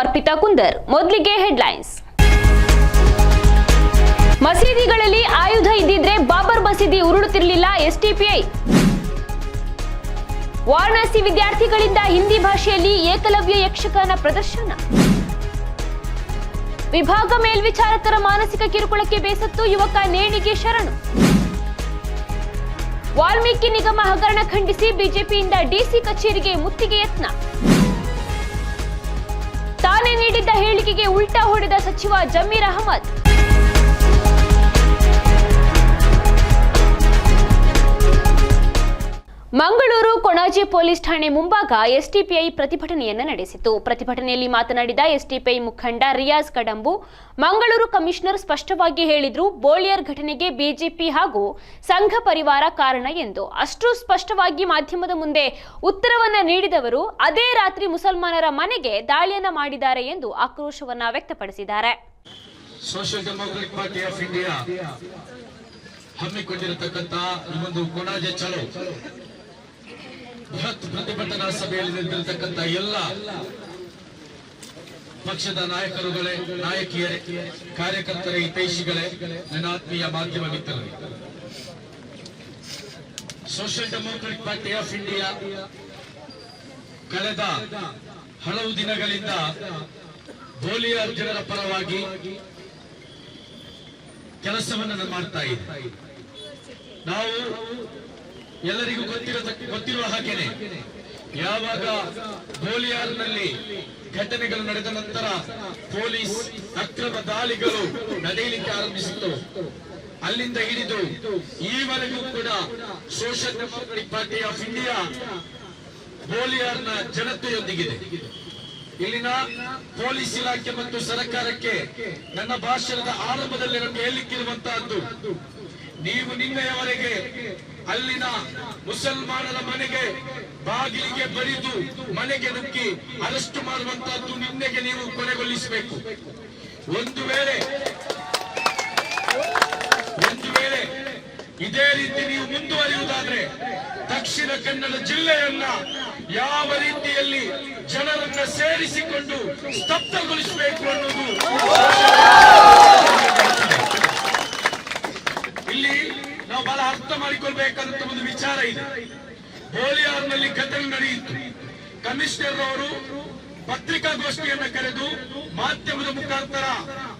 ಅರ್ಪಿತಾ ಕುಂದರ್. ಮೊದಲಿಗೆ ಹೆಡ್ಲೈನ್ಸ್. ಮಸೀದಿಗಳಲ್ಲಿ ಆಯುಧ ಇದ್ದಿದ್ರೆ ಬಾಬರ್ ಮಸೀದಿ ಉರುಳುತ್ತಿರಲಿಲ್ಲ ಎಸ್ಡಿಪಿಐ. ವಾರಣಾಸಿ ವಿದ್ಯಾರ್ಥಿಗಳಿಂದ ಹಿಂದಿ ಭಾಷೆಯಲ್ಲಿ ಏಕಲವ್ಯ ಯಕ್ಷಗಾನ ಪ್ರದರ್ಶನ. ವಿಭಾಗ ಮೇಲ್ವಿಚಾರಕರ ಮಾನಸಿಕ ಕಿರುಕುಳಕ್ಕೆ ಬೇಸತ್ತು ಯುವಕ ನೇಣಿಗೆ ಶರಣು. ವಾಲ್ಮೀಕಿ ನಿಗಮ ಹಗರಣ ಖಂಡಿಸಿ ಬಿಜೆಪಿಯಿಂದ ಡಿಸಿ ಕಚೇರಿಗೆ ಮುತ್ತಿಗೆ ಯತ್ನ. ತಾನೇ ನೀಡಿದ್ದ ಹೇಳಿಕೆಗೆ ಉಲ್ಟಾ ಹೊಡೆದ ಸಚಿವ ಜಮೀರ್ ಅಹಮದ್. ಮಂಗಳೂರು ಕೊಣಾಜೆ ಪೊಲೀಸ್ ಠಾಣೆ ಮುಂಭಾಗ ಎಸ್ಡಿಪಿಐ ಪ್ರತಿಭಟನೆಯನ್ನು ನಡೆಸಿತು. ಪ್ರತಿಭಟನೆಯಲ್ಲಿ ಮಾತನಾಡಿದ ಎಸ್ಡಿಪಿಐ ಮುಖಂಡ ರಿಯಾಜ್ ಕಡಂಬು, ಮಂಗಳೂರು ಕಮಿಷನರ್ ಸ್ಪಷ್ಟವಾಗಿ ಹೇಳಿದ್ರು, ಬೋಳಿಯರ್ ಘಟನೆಗೆ ಬಿಜೆಪಿ ಹಾಗೂ ಸಂಘ ಪರಿವಾರ ಕಾರಣ ಎಂದು. ಅಷ್ಟು ಸ್ಪಷ್ಟವಾಗಿ ಮಾಧ್ಯಮದ ಮುಂದೆ ಉತ್ತರವನ್ನ ನೀಡಿದವರು ಅದೇ ರಾತ್ರಿ ಮುಸಲ್ಮಾನರ ಮನೆಗೆ ದಾಳಿಯನ್ನ ಮಾಡಿದ್ದಾರೆ ಎಂದು ಆಕ್ರೋಶವನ್ನ ವ್ಯಕ್ತಪಡಿಸಿದ್ದಾರೆ. Social democratic party of India ಹಮ್ಮಿಕೊಂಡಿರತಕ್ಕಂತ ಈ ಒಂದು ಕೊಣಾಜೆ ಚಲೋ ಬೃಹತ್ ಪ್ರತಿಭಟನಾ ಸಭೆಯಲ್ಲಿ ನಿಂತಿರತಕ್ಕಂಥ ಎಲ್ಲ ಪಕ್ಷದ ನಾಯಕರುಗಳೇ, ನಾಯಕಿಯರೇ, ಕಾರ್ಯಕರ್ತರೇ, ಹಿತೈಷಿಗಳೇ, ನನ್ನ ಆತ್ಮೀಯ ಮಾಧ್ಯಮ ಮಿತ್ರರೇ, social democratic party of India ಕಳೆದ ಹಲವು ದಿನಗಳಿಂದ ಬೋಲಿಯಾರ್ ಜನರ ಪರವಾಗಿ ಕೆಲಸವನ್ನು ಮಾಡ್ತಾ ಇದೆ. ನಾವು ಎಲ್ಲರಿಗೂ ಗೊತ್ತಿರುವ ಹಾಗೇನೆ ಯಾವಾಗ ಬೋಲಿಯಾರ್ನಲ್ಲಿ ಘಟನೆಗಳು ನಡೆದ ನಂತರ ಪೊಲೀಸ್ ಅಕ್ರಮ ದಾಳಿಗಳು ನಡೆಯಲಿಕ್ಕೆ ಆರಂಭಿಸಿತ್ತು, ಅಲ್ಲಿಂದ ಹಿಡಿದು ಈವರೆಗೂ ಕೂಡ social democratic party of India ಬೋಲಿಯಾರ್ನ ಜನತೆಯೊಂದಿಗಿದೆ. ಇಲ್ಲಿನ ಪೊಲೀಸ್ ಇಲಾಖೆ ಮತ್ತು ಸರ್ಕಾರಕ್ಕೆ ನನ್ನ ಭಾಷಣದ ಆರಂಭದಲ್ಲಿ ನಮಗೆ ಹೇಳಲಿಕ್ಕಿರುವಂತಹದ್ದು, ನೀವು ನಿನ್ನೆಯವರೆಗೆ ಅಲ್ಲಿನ ಮುಸಲ್ಮಾನರ ಮನೆಗೆ ಬಾಗಿಲಿಗೆ ಬಡಿದು ಮನೆಗೆ ನುಗ್ಗಿ ಅರೆಸ್ಟ್ ಮಾಡುವಂತಹದ್ದು ನಿನ್ನೆಗೆ ನೀವು ಕೊನೆಗೊಳಿಸಬೇಕು. ಒಂದು ವೇಳೆ ಇದೇ ರೀತಿ ನೀವು ಮುಂದುವರಿಯುವುದಾದ್ರೆ ದಕ್ಷಿಣ ಕನ್ನಡ ಜಿಲ್ಲೆಯನ್ನ ಯಾವ ರೀತಿಯಲ್ಲಿ ಜನರನ್ನ ಸೇರಿಸಿಕೊಂಡು ಸ್ತಬ್ಧಗೊಳಿಸಬೇಕು ಅನ್ನೋದು ಇಲ್ಲಿ ನಾವು ಬಹಳ ಅರ್ಥ ಮಾಡಿಕೊಳ್ಬೇಕಾದಂತ ಒಂದು ವಿಚಾರ ಇದೆ. ಬೋಲಿಯಾರ್ನಲ್ಲಿ ಘಟನೆ ನಡೆಯಿತು. ಕಮಿಷನರ್ ಅವರು ಪತ್ರಿಕಾಗೋಷ್ಠಿಯನ್ನ ಕರೆದು ಮಾಧ್ಯಮದ ಮುಖಾಂತರ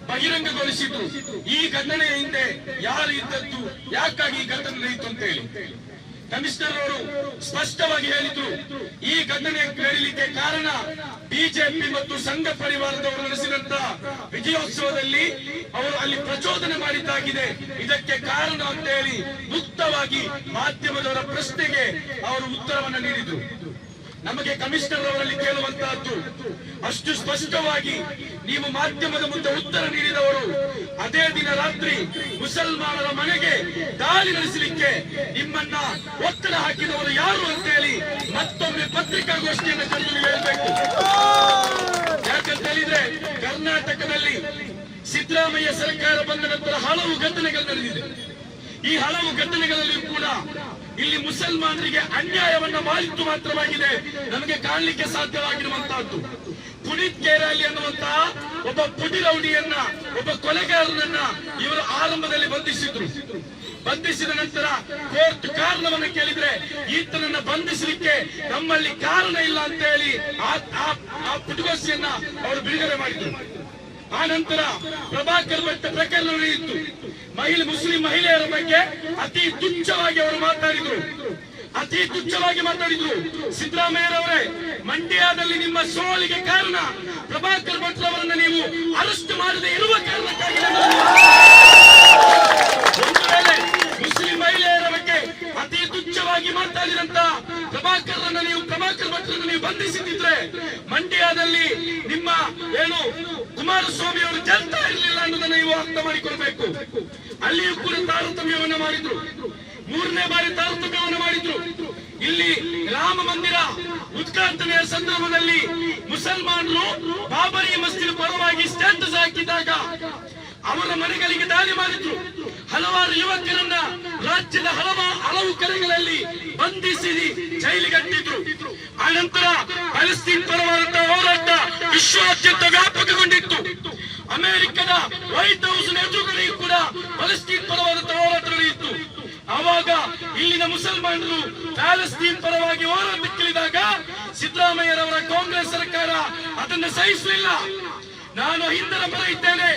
ಬಹಿರಂಗಗೊಳಿಸಿದ್ರು, ಈ ಘಟನೆಯ ಹಿಂದೆ ಯಾರು ಇದ್ದದ್ದು, ಯಾಕಾಗಿ ಈ ಘಟನೆ ನಡೆಯಿತು ಅಂತ ಹೇಳಿ. ಕಮಿಷನರ್ ಅವರು ಸ್ಪಷ್ಟವಾಗಿ ಹೇಳಿದ್ರು, ಈ ಘಟನೆ ನಡೆಯಲಿಕ್ಕೆ ಕಾರಣ ಬಿಜೆಪಿ ಮತ್ತು ಸಂಘ ಪರಿವಾರದವರು ನಡೆಸಿದಂತ ವಿಜಯೋತ್ಸವದಲ್ಲಿ ಅವರು ಅಲ್ಲಿ ಪ್ರಚೋದನೆ ಮಾಡಿದ್ದಾಗಿದೆ, ಇದಕ್ಕೆ ಕಾರಣ ಅಂತ ಹೇಳಿ ಮುಕ್ತವಾಗಿ ಮಾಧ್ಯಮದವರ ಪ್ರಶ್ನೆಗೆ ಅವರು ಉತ್ತರವನ್ನು ನೀಡಿದ್ರು. ನಮಗೆ ಕಮಿಷನರ್ ಅವರಲ್ಲಿ ಕೇಳುವಂತಹದ್ದು, ಅಷ್ಟು ಸ್ಪಷ್ಟವಾಗಿ ನೀವು ಮಾಧ್ಯಮದ ಮುಂದೆ ಉತ್ತರ ನೀಡಿದವರು ಅದೇ ದಿನ ರಾತ್ರಿ ಮುಸಲ್ಮಾನರ ಮನೆಗೆ ದಾಳಿ ನಡೆಸಲಿಕ್ಕೆ ನಿಮ್ಮನ್ನ ಒತ್ತಡ ಹಾಕಿದವರು ಯಾರು ಅಂತ ಹೇಳಿ ಮತ್ತೊಮ್ಮೆ ಪತ್ರಿಕಾಗೋಷ್ಠಿಯನ್ನು ಕರೆದು ನೀವು ಹೇಳಬೇಕು. ಯಾಕಂತ ಹೇಳಿದ್ರೆ ಕರ್ನಾಟಕದಲ್ಲಿ ಸಿದ್ದರಾಮಯ್ಯ ಸರ್ಕಾರ ಬಂದ ನಂತರ ಹಲವು ಘಟನೆಗಳು ನಡೆದಿದೆ. ಈ ಹಲವು ಘಟನೆಗಳಲ್ಲಿ ಕೂಡ ಇಲ್ಲಿ ಮುಸಲ್ಮಾನರಿಗೆ ಅನ್ಯಾಯವನ್ನ ಮಾಡಿದ್ದು ಮಾತ್ರವಾಗಿದೆ ನಮಗೆ ಕಾಣಲಿಕ್ಕೆ ಸಾಧ್ಯವಾಗಿರುವಂತಹದ್ದು. ಪುನೀತ್ ಕೇರಾಲಿ ಅನ್ನುವಂತಹ ಒಬ್ಬ ಪುಡಿ ರೌಡಿಯನ್ನ, ಒಬ್ಬ ಕೊಲೆಗಾರನನ್ನ ಇವರು ಆರಂಭದಲ್ಲಿ ಬಂಧಿಸಿದ ನಂತರ ಕೋರ್ಟ್ ಕಾರಣವನ್ನು ಕೇಳಿದ್ರೆ ಈತನನ್ನ ಬಂಧಿಸಲಿಕ್ಕೆ ನಮ್ಮಲ್ಲಿ ಕಾರಣ ಇಲ್ಲ ಅಂತ ಹೇಳಿ ಆ ಪುಟಗೋಷ್ಠಿಯನ್ನ ಅವರು ಬಿಡುಗಡೆ ಮಾಡಿದ್ರು. ಆ ನಂತರ ಪ್ರಭಾಕರ್ ಭಟ್ ಪ್ರಕರಣ ನಡೆಯಿತು. ಮುಸ್ಲಿಂ ಮಹಿಳೆಯರ ಬಗ್ಗೆ ಅತಿ ತುಚ್ಛವಾಗಿ ಅವರು ಮಾತಾಡಿದ್ರು. ಸಿದ್ದರಾಮಯ್ಯರವರೇ, ಮಂಡ್ಯದಲ್ಲಿ ನಿಮ್ಮ ಸೋಲಿಗೆ ಕಾರಣ ಪ್ರಭಾಕರ್ ಭಟ್ ಅವರನ್ನ ನೀವು ಅರೆಸ್ಟ್ ಮಾಡದೆ ಇರುವ ಕಾರಣಕ್ಕಾಗಿ. ಒಂದು ವೇಳೆ ಮುಸ್ಲಿಂ ಮಹಿಳೆಯರ ಬಗ್ಗೆ ಅತಿ ತುಚ್ಛವಾಗಿ ಮಾತಾಡಿದಂತ ಪ್ರಭಾಕರ್ ಭಟ್ರನ್ನ ನೀವು ಬಂಧಿಸಿದ್ರೆ ಮಂಡ್ಯದಲ್ಲಿ ನಿಮ್ಮ ಕುಮಾರಸ್ವಾಮಿ ಅವರು ಜನತಾ ಇರಲಿಲ್ಲ ಅನ್ನೋದನ್ನ ನೀವು ಅರ್ಥ ಮಾಡಿಕೊಳ್ಬೇಕು. ಅಲ್ಲಿಯೂ ಕೂಡ ತಾರತಮ್ಯವನ್ನು ಮಾಡಿದ್ರು, 3ನೇ ಬಾರಿ ತಾರತಮ್ಯವನ್ನು ಮಾಡಿದ್ರು. ಇಲ್ಲಿ ರಾಮ ಮಂದಿರ ಉದ್ಘಾಟನೆಯ ಸಂದರ್ಭದಲ್ಲಿ ಮುಸಲ್ಮಾನರು ಬಾಬರಿ ಮಸ್ಜಿದ್ ಪರವಾಗಿ ಸ್ಟೇಟಸ್ ಹಾಕಿದಾಗ ಅವರ ಮನೆಗಳಿಗೆ ದಾಳಿ ಮಾಡಿದ್ರು. ಹಲವಾರು ಯುವಕರನ್ನ ರಾಜ್ಯದ ಹಲವು ಕಡೆಗಳಲ್ಲಿ ಬಂಧಿಸಿ ಜೈಲಿಗಟ್ಟಿದ್ರು. ಆನಂತರ ಪ್ಯಾಲೆಸ್ತೀನ್ ಪರವಾದಂತಹ ಹೋರಾಟ ವಿಶ್ವಾದ್ಯಂತ ವ್ಯಾಪಕಗೊಂಡಿತ್ತು. ಅಮೆರಿಕದ ವೈಟ್ ಹೌಸ್ ಎದುರುಗಡೆಯೂ ಕೂಡ ಪ್ಯಾಲೆಸ್ತೀನ್ ಪರವಾದಂತಹ ಹೋರಾಟ ನಡೆಯಿತು. ಆವಾಗ ಇಲ್ಲಿನ ಮುಸಲ್ಮಾನರು ಪ್ಯಾಲೆಸ್ತೀನ್ ಪರವಾಗಿ ಹೋರಾಟಕ್ಕಿಳಿದಾಗ ಸಿದ್ದರಾಮಯ್ಯರವರ ಕಾಂಗ್ರೆಸ್ ಸರ್ಕಾರ ಅದನ್ನು ಸಹಿಸಲಿಲ್ಲ. ನಾನು ಹಿಂದರ ಪರ ಇದ್ದೇನೆ,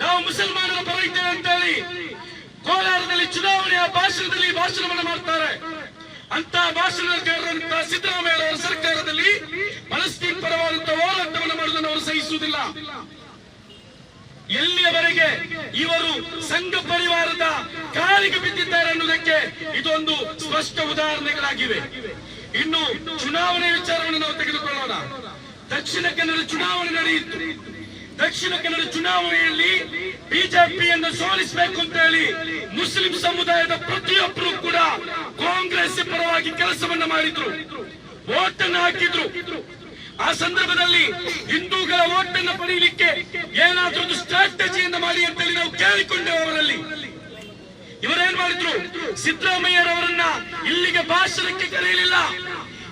ನಾವು ಮುಸಲ್ಮಾನರ ಪರ ಇದ್ದೇವೆ ಅಂತ ಹೇಳಿ ಕೋಲಾರದಲ್ಲಿ ಚುನಾವಣೆಯ ಭಾಷಣದಲ್ಲಿ ಭಾಷಣವನ್ನು ಮಾಡ್ತಾರೆ. ಅಂತ ಭಾಷಣಕಾರರಂತ ಸಿದ್ದರಾಮಯ್ಯರವರ ಸರ್ಕಾರದಲ್ಲಿ ಪ್ಯಾಲೆಸ್ತೀನ್ ಪರವಾದಂತಹ ಹೋರಾಟವನ್ನು ಮಾಡುವುದನ್ನು ಅವರು ಸಹಿಸುವುದಿಲ್ಲ. ಎಲ್ಲಿಯವರೆಗೆ ಇವರು ಸಂಘ ಪರಿವಾರದ ಕಾಲಿಗೆ ಬಿದ್ದಿದ್ದಾರೆ ಅನ್ನುವುದಕ್ಕೆ ಇದೊಂದು ಸ್ಪಷ್ಟ ಉದಾಹರಣೆಗಳಾಗಿವೆ. ಇನ್ನು ಚುನಾವಣೆ ವಿಚಾರವನ್ನು ನಾವು ತೆಗೆದುಕೊಳ್ಳೋಣ. ದಕ್ಷಿಣ ಕನ್ನಡ ಚುನಾವಣೆ ನಡೆಯಿತು. ದಕ್ಷಿಣ ಕನ್ನಡ ಚುನಾವಣೆಯಲ್ಲಿ ಬಿಜೆಪಿಯನ್ನು ಸೋಲಿಸಬೇಕು ಅಂತ ಹೇಳಿ ಮುಸ್ಲಿಂ ಸಮುದಾಯದ ಪ್ರತಿಯೊಬ್ಬರು ಕೂಡ ಕಾಂಗ್ರೆಸ್ ಪರವಾಗಿ ಕೆಲಸವನ್ನ ಮಾಡಿದ್ರು, ಓಟನ್ನು ಹಾಕಿದ್ರು. ಆ ಸಂದರ್ಭದಲ್ಲಿ ಹಿಂದೂಗಳ ಓಟನ್ನು ಪಡೆಯಲಿಕ್ಕೆ ಏನಾದ್ರೂ ಒಂದು ಸ್ಟ್ರಾಟಜಿಯನ್ನು ಮಾಡಿ ಅಂತ ಹೇಳಿ ನಾವು ಕೇಳಿಕೊಂಡೆವು ಅವರಲ್ಲಿ. ಇವರೇನ್ ಮಾಡಿದ್ರು, ಸಿದ್ದರಾಮಯ್ಯರವರನ್ನ ಇಲ್ಲಿಗೆ ಭಾಷಣಕ್ಕೆ ಕರೆಯಲಿಲ್ಲ,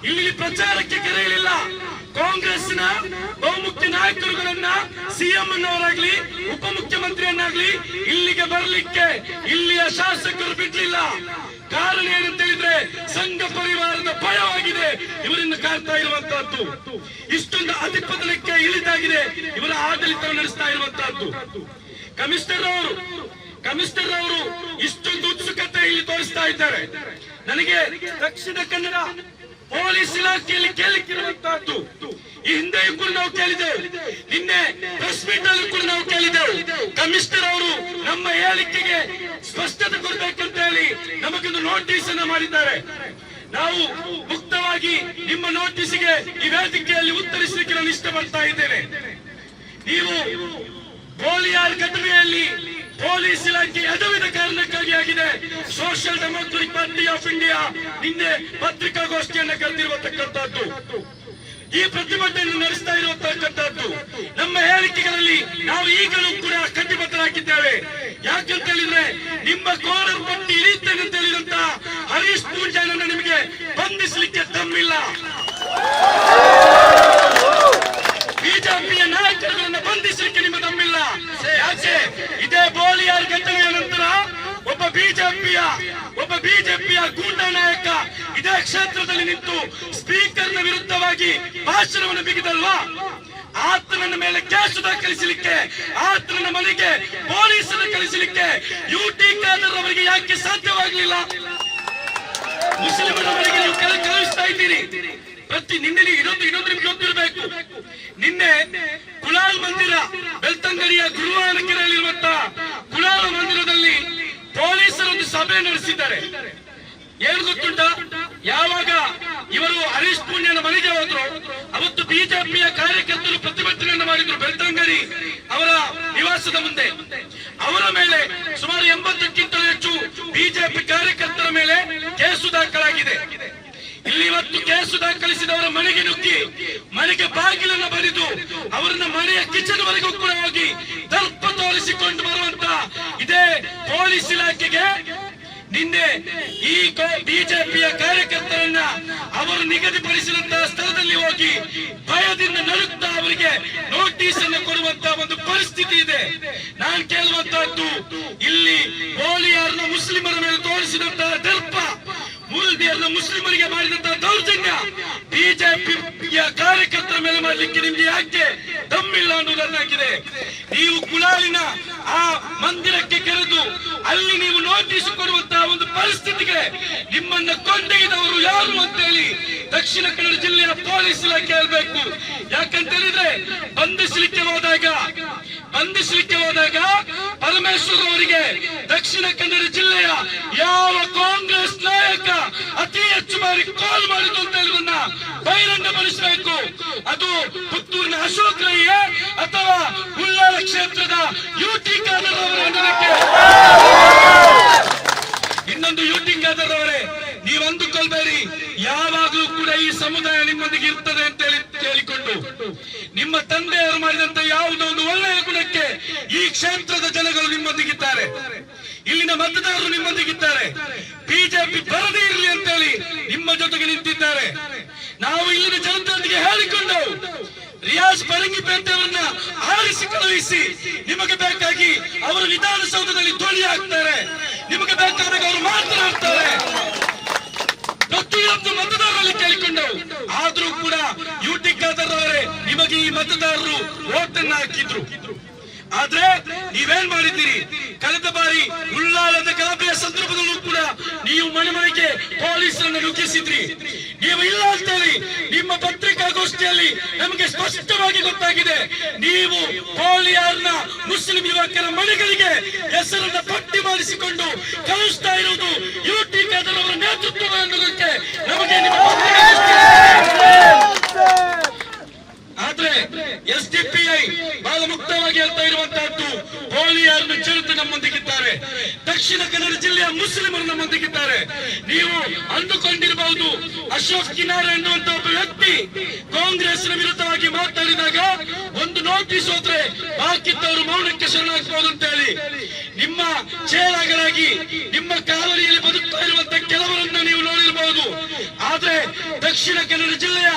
ಇಲ್ಲಿ ಪ್ರಚಾರಕ್ಕೆ ಕರೆಯಲಿಲ್ಲ. ಕಾಂಗ್ರೆಸ್ನ ಬಹುಮುಖ್ಯ ನಾಯಕರುಗಳನ್ನ ಸಿಎಂ ಅನ್ನವರಾಗ್ಲಿ ಉಪಮುಖ್ಯಮಂತ್ರಿಯನ್ನಾಗ್ಲಿ ಇಲ್ಲಿಗೆ ಬರಲಿಕ್ಕೆ ಇಲ್ಲಿಯ ಶಾಸಕರು ಬಿಡ್ಲಿಲ್ಲ. ಕಾರಣ ಏನಂತ ಹೇಳಿದ್ರೆ ಸಂಘ ಪರಿವಾರದ ಭಯವಾಗಿದೆ ಇವರನ್ನು ಕಾಡ್ತಾ ಇರುವಂತಹದ್ದು. ಇಷ್ಟೊಂದು ಅಧಿಪತನಕ್ಕೆ ಇಳಿದಾಗಿದೆ ಇವರ ಆಡಳಿತ ನಡೆಸ್ತಾ ಇರುವಂತಹದ್ದು. ಕಮಿಷನರ್ ಅವರು ಇಷ್ಟೊಂದು ಉತ್ಸುಕತೆ ಇಲ್ಲಿ ತೋರಿಸ್ತಾ ಇದ್ದಾರೆ. ನನಗೆ ದಕ್ಷಿಣ ಕನ್ನಡ ಪೊಲೀಸ್ ಇಲಾಖೆಯಲ್ಲಿ ಕೇಳಲಿಕ್ಕಿರುವಂತಹದ್ದು ಈ ಹಿಂದೆಯೂ ಕೂಡ ನಾವು ಕೇಳಿದೆವು, ನಿನ್ನೆ ಪ್ರೆಸ್ ಮೀಟ್ ಅಲ್ಲೂ ಕೂಡ ನಾವು ಕೇಳಿದೆವು. ಕಮಿಷನರ್ ಅವರು ನಮ್ಮ ಹೇಳಿಕೆಗೆ ಸ್ಪಷ್ಟತೆ ಕೊಡಬೇಕಂತ ಹೇಳಿ ನಮಗೊಂದು ನೋಟಿಸ್ ಅನ್ನ ಮಾಡಿದ್ದಾರೆ. ನಾವು ಮುಕ್ತವಾಗಿ ನಿಮ್ಮ ನೋಟಿಸ್ಗೆ ಈ ವೇದಿಕೆಯಲ್ಲಿ ಉತ್ತರಿಸಲಿಕ್ಕೆ ನಾನು ಇಷ್ಟಪಡ್ತಾ ಇದ್ದೇನೆ. ನೀವು ಬೋಲಿಯಾರ್ ಘಟನೆಯಲ್ಲಿ ಪೊಲೀಸ್ ಇಲಾಖೆ ಎಡವಿದ ಕಾರಣಕ್ಕಾಗಿ ಆಗಿದೆ. Social democratic party of India ನಿನ್ನೆ ಪತ್ರಿಕಾಗೋಷ್ಠಿಯನ್ನು ಕರೆದಿರುವಂತಕ್ಕಂಥದ್ದು, ಈ ಪ್ರತಿಭಟನೆಯನ್ನು ನಡೆಸ್ತಾ ಇರುವಂತಕ್ಕಂಥದ್ದು. ನಮ್ಮ ಹೇಳಿಕೆಗಳಲ್ಲಿ ನಾವು ಈಗಲೂ ಕೂಡ ಕಟ್ಟಿಬದ್ಧರಾಗಿದ್ದೇವೆ. ಯಾಕಂತ ಹೇಳಿದ್ರೆ ನಿಮ್ಮ ಕೋರರ್ ಪಟ್ಟಿ ಇಳಿತೇನೆ ಅಂತ ಹೇಳಿದಂತ ಹರೀಶ್ ಪೂಂಜಾನನ್ನು ನಿಮಗೆ ಬಂಧಿಸಲಿಕ್ಕೆ ತಮ್ಮಿಲ್ಲ. ಬಿಜೆಪಿಯ ನಾಯಕರುಗಳನ್ನು ಬಂಧಿಸಲಿಕ್ಕೆ ನಿಮ್ಮ ತಮ್ಮಿಲ್ಲ. ಯಾಕೆ? ಇದೇ ಬೋಲಿಯಾರ್ ಘಟನೆಯ ನಂತರ ಒಬ್ಬ ಬಿಜೆಪಿಯ ಗೂಂಡಾ ನಾಯಕ ಇದೇ ಕ್ಷೇತ್ರದಲ್ಲಿ ನಿಂತು ಸ್ಪೀಕರ್ನ ವಿರುದ್ಧವಾಗಿ ಭಾಷಣವನ್ನು ಬಿಗಿದಲ್ವಾ, ಆತನ ಮೇಲೆ ಕೇಸು ದಾಖಲಿಸಲಿಕ್ಕೆ, ಆತನ ಮನೆಗೆ ಪೊಲೀಸರನ್ನು ಕಳಿಸಲಿಕ್ಕೆ ಯುಟಿ ಖಾದರ್ ಅವರಿಗೆ ಯಾಕೆ ಸಾಧ್ಯವಾಗಲಿಲ್ಲ? ಮುಸ್ಲಿಮರ ಮನೆಗೆ ನೀವು ಕಳುಹಿಸ್ತಾ ಇದ್ದೀರಿ. ನಿನ್ನೆ ಇನ್ನೊಂದು ನಿಮ್ಗೆ ಗೊತ್ತಿರಬೇಕು, ನಿನ್ನೆ ಕುಲಾಲ್ ಮಂದಿರ ಬೆಳ್ತಂಗಡಿಯ ಗುರುವಾನಕೆರೆಯಲ್ಲಿರುವಂತಹ ಕುಲಾಲ್ ಮಂದಿರದಲ್ಲಿ ಪೊಲೀಸರೊಂದು ಸಭೆ ನಡೆಸಿದ್ದಾರೆ. ಏನು ಗೊತ್ತುಂಟ? ಯಾವಾಗ ಇವರು ಹರೀಶ್ ಪೂಂಜಾನ ಮನೆಗೆ ಹೋದ್ರು ಅವತ್ತು ಬಿಜೆಪಿಯ ಕಾರ್ಯಕರ್ತರು ಪ್ರತಿಭಟನೆಯನ್ನು ಮಾಡಿದ್ರು ಬೆಳ್ತಂಗಡಿ ಅವರ ನಿವಾಸದ ಮುಂದೆ. ಅವರ ಮೇಲೆ ಸುಮಾರು 80ಕ್ಕಿಂತಲೂ ಹೆಚ್ಚು ಬಿಜೆಪಿ ಕಾರ್ಯಕರ್ತರ ಮೇಲೆ ಕೇಸು ದಾಖಲಾಗಿದೆ. ಇಲ್ಲಿ ಇವತ್ತು ಕೇಸು ದಾಖಲಿಸಿದವರ ಮನೆಗೆ ನುಗ್ಗಿ ಮನೆಗೆ ಬಾಗಿಲನ್ನು ಬರೆದು ಅವರನ್ನ ಮನೆಯ ಕಿಚನ್ ವರೆಗೂ ಕೂಡ ಹೋಗಿ ದರ್ಪ ತೋರಿಸಿಕೊಂಡು ಬರುವಂತ ಇದೇ ಪೊಲೀಸ್ ಇಲಾಖೆಗೆ ನಿನ್ನೆ ಈ ಬಿಜೆಪಿಯ ಕಾರ್ಯಕರ್ತರನ್ನ ಅವರು ನಿಗದಿಪಡಿಸಿದಂತಹ ಸ್ಥಳದಲ್ಲಿ ಹೋಗಿ ಭಯದಿಂದ ನಡುತ್ತಾ ಅವರಿಗೆ ನೋಟಿಸ್ ಅನ್ನು ಕೊಡುವಂತಹ ಒಂದು ಪರಿಸ್ಥಿತಿ ಇದೆ. ನಾನು ಕೇಳುವಂತಹದ್ದು, ಇಲ್ಲಿ ಬೋಲಿಯಾರ್ನ ಮುಸ್ಲಿಮರ ಮೇಲೆ ತೋರಿಸಿದಂತಹ ದರ್ಪ, ಮೂಲ್ದಿಯರ್ನ ಮುಸ್ಲಿಮರಿಗೆ ಮಾಡಿದಂತಹ ದೌರ್ಜನ್ಯ ಬಿಜೆಪಿಯ ಕಾರ್ಯಕರ್ತರ ಮೇಲೆ ಮಾಡಲಿಕ್ಕೆ ನಿಮ್ಗೆ ಯಾಕೆ ದಮ್ಮಿಲ್ಲ ಅನ್ನೋದನ್ನಾಗಿದೆ. ನೀವು ಕುಲಾಲಿನ ಆ ಮಂದಿರಕ್ಕೆ ಕರೆದು ಅಲ್ಲಿ ನೀವು ನೋಟಿಸ್ ಕೊಡುವಂತಹ ಒಂದು ಪರಿಸ್ಥಿತಿಗೆ ನಿಮ್ಮನ್ನ ಕೊಂಡೊಯ್ದವರು ಯಾರು ಅಂತ ಹೇಳಿ ದಕ್ಷಿಣ ಕನ್ನಡ ಜಿಲ್ಲೆಯ ಪೊಲೀಸ್ ಇಲಾಖೆ ಹೇಳ್ಬೇಕು. ಯಾಕಂತ ಹೇಳಿದ್ರೆ ಬಂಧಿಸಲಿಕ್ಕೆ ಹೋದಾಗ ಪರಮೇಶ್ವರ್ ಅವರಿಗೆ ದಕ್ಷಿಣ ಕನ್ನಡ ಜಿಲ್ಲೆಯ ಯಾವ ಕಾಂಗ್ರೆಸ್ ನಾಯಕ ಅತಿ ಹೆಚ್ಚು ಬಾರಿ ಕಾಲ್ ಮಾಡಿದ್ದು ಅಂತ ಹೇಳುವುದನ್ನ ಬಹಿರಂಗಪಡಿಸಬೇಕು. ಅದು ಪುತ್ತೂರಿನ ಅಶೋಕ್ ರೈಯೇ ಅಥವಾ ಉಳ್ಳಾಲ ಕ್ಷೇತ್ರದ ಯುಟಿ ಖಾದರ್ ಅವರ ಅನ್ನೋದಕ್ಕೆ. ಇನ್ನೊಂದು ಯುಟಿ ಖಾದರ್ ಅವರೇ, ನೀವು ಅಂದುಕೊಳ್ಬೇಡಿ ಯಾವಾಗಲೂ ಕೂಡ ಈ ಸಮುದಾಯ ನಿಮ್ಮೊಂದಿಗೆ ಇರ್ತದೆ ಅಂತ ಹೇಳಿಕೊಂಡು ನಿಮ್ಮ ತಂದೆಯವರು ಮಾಡಿದಂತ ಯಾವುದೋ ಒಂದು ಒಳ್ಳೆಯ ಗುಣಕ್ಕೆ ಈ ಕ್ಷೇತ್ರದ ಜನಗಳು ನಿಮ್ಮೊಂದಿಗಿದ್ದಾರೆ, ಇಲ್ಲಿನ ಮತದಾರರು ನಿಮ್ಮೊಂದಿಗಿದ್ದಾರೆ. ಬಿಜೆಪಿ ಬರದೇ ಇರಲಿ ಅಂತ ಹೇಳಿ ನಿಮ್ಮ ಜೊತೆಗೆ ನಿಂತಿದ್ದಾರೆ. ನಾವು ಇಲ್ಲಿನ ಜನತೆಯೊಂದಿಗೆ ಹೇಳಿಕೊಂಡು ರಿಯಾಜ್ ಪರಂಗಿಪೇಟೆಯವರನ್ನ ಆರಿಸಿ ಕಳುಹಿಸಿ, ನಿಮಗೆ ಬೇಕಾಗಿ ಅವರು ವಿಧಾನಸೌಧದಲ್ಲಿ ಧ್ವನಿ ಹಾಕ್ತಾರೆ, ನಿಮಗೆ ಬೇಕಾದಾಗ ಅವರು ಮಾತನಾಡ್ತಾರೆ. ಪ್ರತಿಯೊಂದು ಮತದಾರರಲ್ಲಿ ಕೇಳಿಕೊಂಡು, ಆದ್ರೂ ಕೂಡ ಯುಟಿ ಖಾದರ್ ಅವರೇ ನಿಮಗೆ ಈ ಮತದಾರರು ವೋಟನ್ನ ಹಾಕಿದ್ರು. ಆದ್ರೆ ನೀವೇನ್ ಮಾಡಿದ್ದೀರಿ? ಕಳೆದ ಬಾರಿ ಉಳ್ಳಾಲದ ಗಲಭೆಯ ಸಂದರ್ಭದಲ್ಲೂ ಕೂಡ ನೀವು ಮನೆ ಮನೆಗೆ ಪೊಲೀಸರನ್ನು ನುಗ್ಗಿಸಿದ್ರಿ. ನೀವು ಇಲ್ಲ ಅಂತೇಳಿ ನಿಮ್ಮ ಪತ್ರಿಕಾಗೋಷ್ಠಿಯಲ್ಲಿ ನಮಗೆ ಸ್ಪಷ್ಟವಾಗಿ ಗೊತ್ತಾಗಿದೆ. ನೀವು ಬೋಳಿಯಾರ್ನ ಮುಸ್ಲಿಂ ಯುವಕರ ಮನೆಗಳಿಗೆ ಹೆಸರನ್ನ ಪಟ್ಟಿ ಮಾಡಿಸಿಕೊಂಡು ಕಳಿಸ್ತಾ ಇರುವುದು ಯುಟಿ ಖಾದರ್ ಅವರ ನೇತೃತ್ವ ಅನ್ನೋದಕ್ಕೆ ನಮಗೆ ಆದ್ರೆ ಎಸ್ಡಿಪಿಐ ಬಹಳ ಮುಕ್ತವಾಗಿ ಹೇಳ್ತಾ ಇರುವಂತಹದ್ದು, ಬೋಳಿಯಾರ್ನ ಜನತೆ ನಮ್ಮೊಂದಿಗಿದ್ದಾರೆ, ದಕ್ಷಿಣ ಕನ್ನಡ ಜಿಲ್ಲೆಯ ಮುಸ್ಲಿಮರು ನಮ್ಮೊಂದಿಗಿದ್ದಾರೆ. ನೀವು ಅಂದುಕೊಂಡಿರಬಹುದು ಅಶೋಕ್ ಕಿನಾರ ಎನ್ನುವಂತ ಒಬ್ಬ ವ್ಯಕ್ತಿ ಕಾಂಗ್ರೆಸ್ನ ವಿರುದ್ಧವಾಗಿ ಮಾತಾಡಿದಾಗ ಒಂದು ನೋಟಿಸ್ ಹೋದ್ರೆ ಬಾಕಿದ್ದವರು ಮೌನಕ್ಕೆ ಶರಣಾಗಬಹುದು ಅಂತ ಹೇಳಿ. ನಿಮ್ಮ ಚೇಳಗಳಾಗಿ ನಿಮ್ಮ ಕಾಲನಿಯಲ್ಲಿ ಬದುಕ್ತಾ ಇರುವಂತ ಕೆಲವರನ್ನ ನೀವು ನೋಡಿರಬಹುದು. ಆದ್ರೆ ದಕ್ಷಿಣ ಕನ್ನಡ ಜಿಲ್ಲೆಯ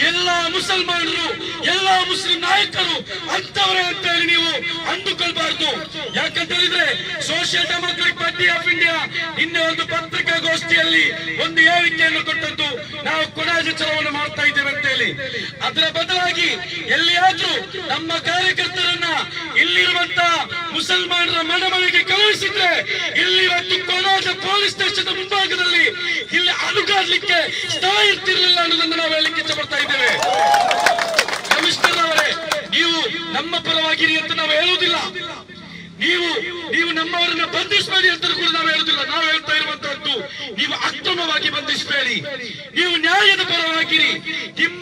ಎಲ್ಲಾ ಮುಸಲ್ಮಾನರು, ಎಲ್ಲಾ ಮುಸ್ಲಿಂ ನಾಯಕರು ಅಂತವರೇ ಅಂತ ಹೇಳಿ ನೀವು ಅಂದುಕೊಳ್ಬಾರ್ದು. ಯಾಕಂತ ಹೇಳಿದ್ರೆ social democratic party of India ನಿನ್ನೆ ಒಂದು ಪತ್ರಿಕಾಗೋಷ್ಠಿಯಲ್ಲಿ ಒಂದು ಹೇಳಿಕೆಯನ್ನು ಕೊಟ್ಟದ್ದು, ನಾವು ಕೊಡಾಜು ಚಲವನ್ನು ಮಾಡ್ತಾ ಇದ್ದೇವೆ ಅಂತ ಹೇಳಿ. ಅದರ ಬದಲಾಗಿ ಎಲ್ಲಿಯಾದ್ರೂ ನಮ್ಮ ಕಾರ್ಯಕರ್ತರನ್ನ ಇಲ್ಲಿರುವಂತ ಮುಸಲ್ಮಾನರ ಮನೆಗೆ ಕಳುಹಿಸಿದ್ರೆ ಇಲ್ಲಿ ಇವತ್ತು ಕೊಡಾಜ ಪೊಲೀಸ್ ಸ್ಟೇಷನ್ ಮುಂಭಾಗದಲ್ಲಿ ಇಲ್ಲಿ ಅಲುಗಾಡ್ಲಿಕ್ಕೆ ಸ್ಥಳ ಇರ್ತಿರ್ಲಿಲ್ಲ ಅನ್ನೋದನ್ನು ನಾವು ಹೇಳಲಿಕ್ಕೆ ಇಷ್ಟಪಡ್ತಾ ಇದ್ದೇವೆ. ಕಮಿಷನರ್ ಅವರೇ, ನೀವು ನಮ್ಮ ಪರವಾಗಿರಿ ಅಂತ ನಾವು ಹೇಳುವುದಿಲ್ಲ, ನೀವು ನಮ್ಮವರನ್ನ ಬಂಧಿಸಬೇಡಿ ಅಂತ ಕೂಡ ನಾವು ಹೇಳುವುದಿಲ್ಲ. ನಾವು ಹೇಳ್ತಾ ಇರುವಂತಹದ್ದು, ನೀವು ಅಕ್ರಮವಾಗಿ ಬಂಧಿಸಬೇಡಿ, ನೀವು ನ್ಯಾಯದ ಪರವಾಗಿರಿ. ನಿಮ್ಮ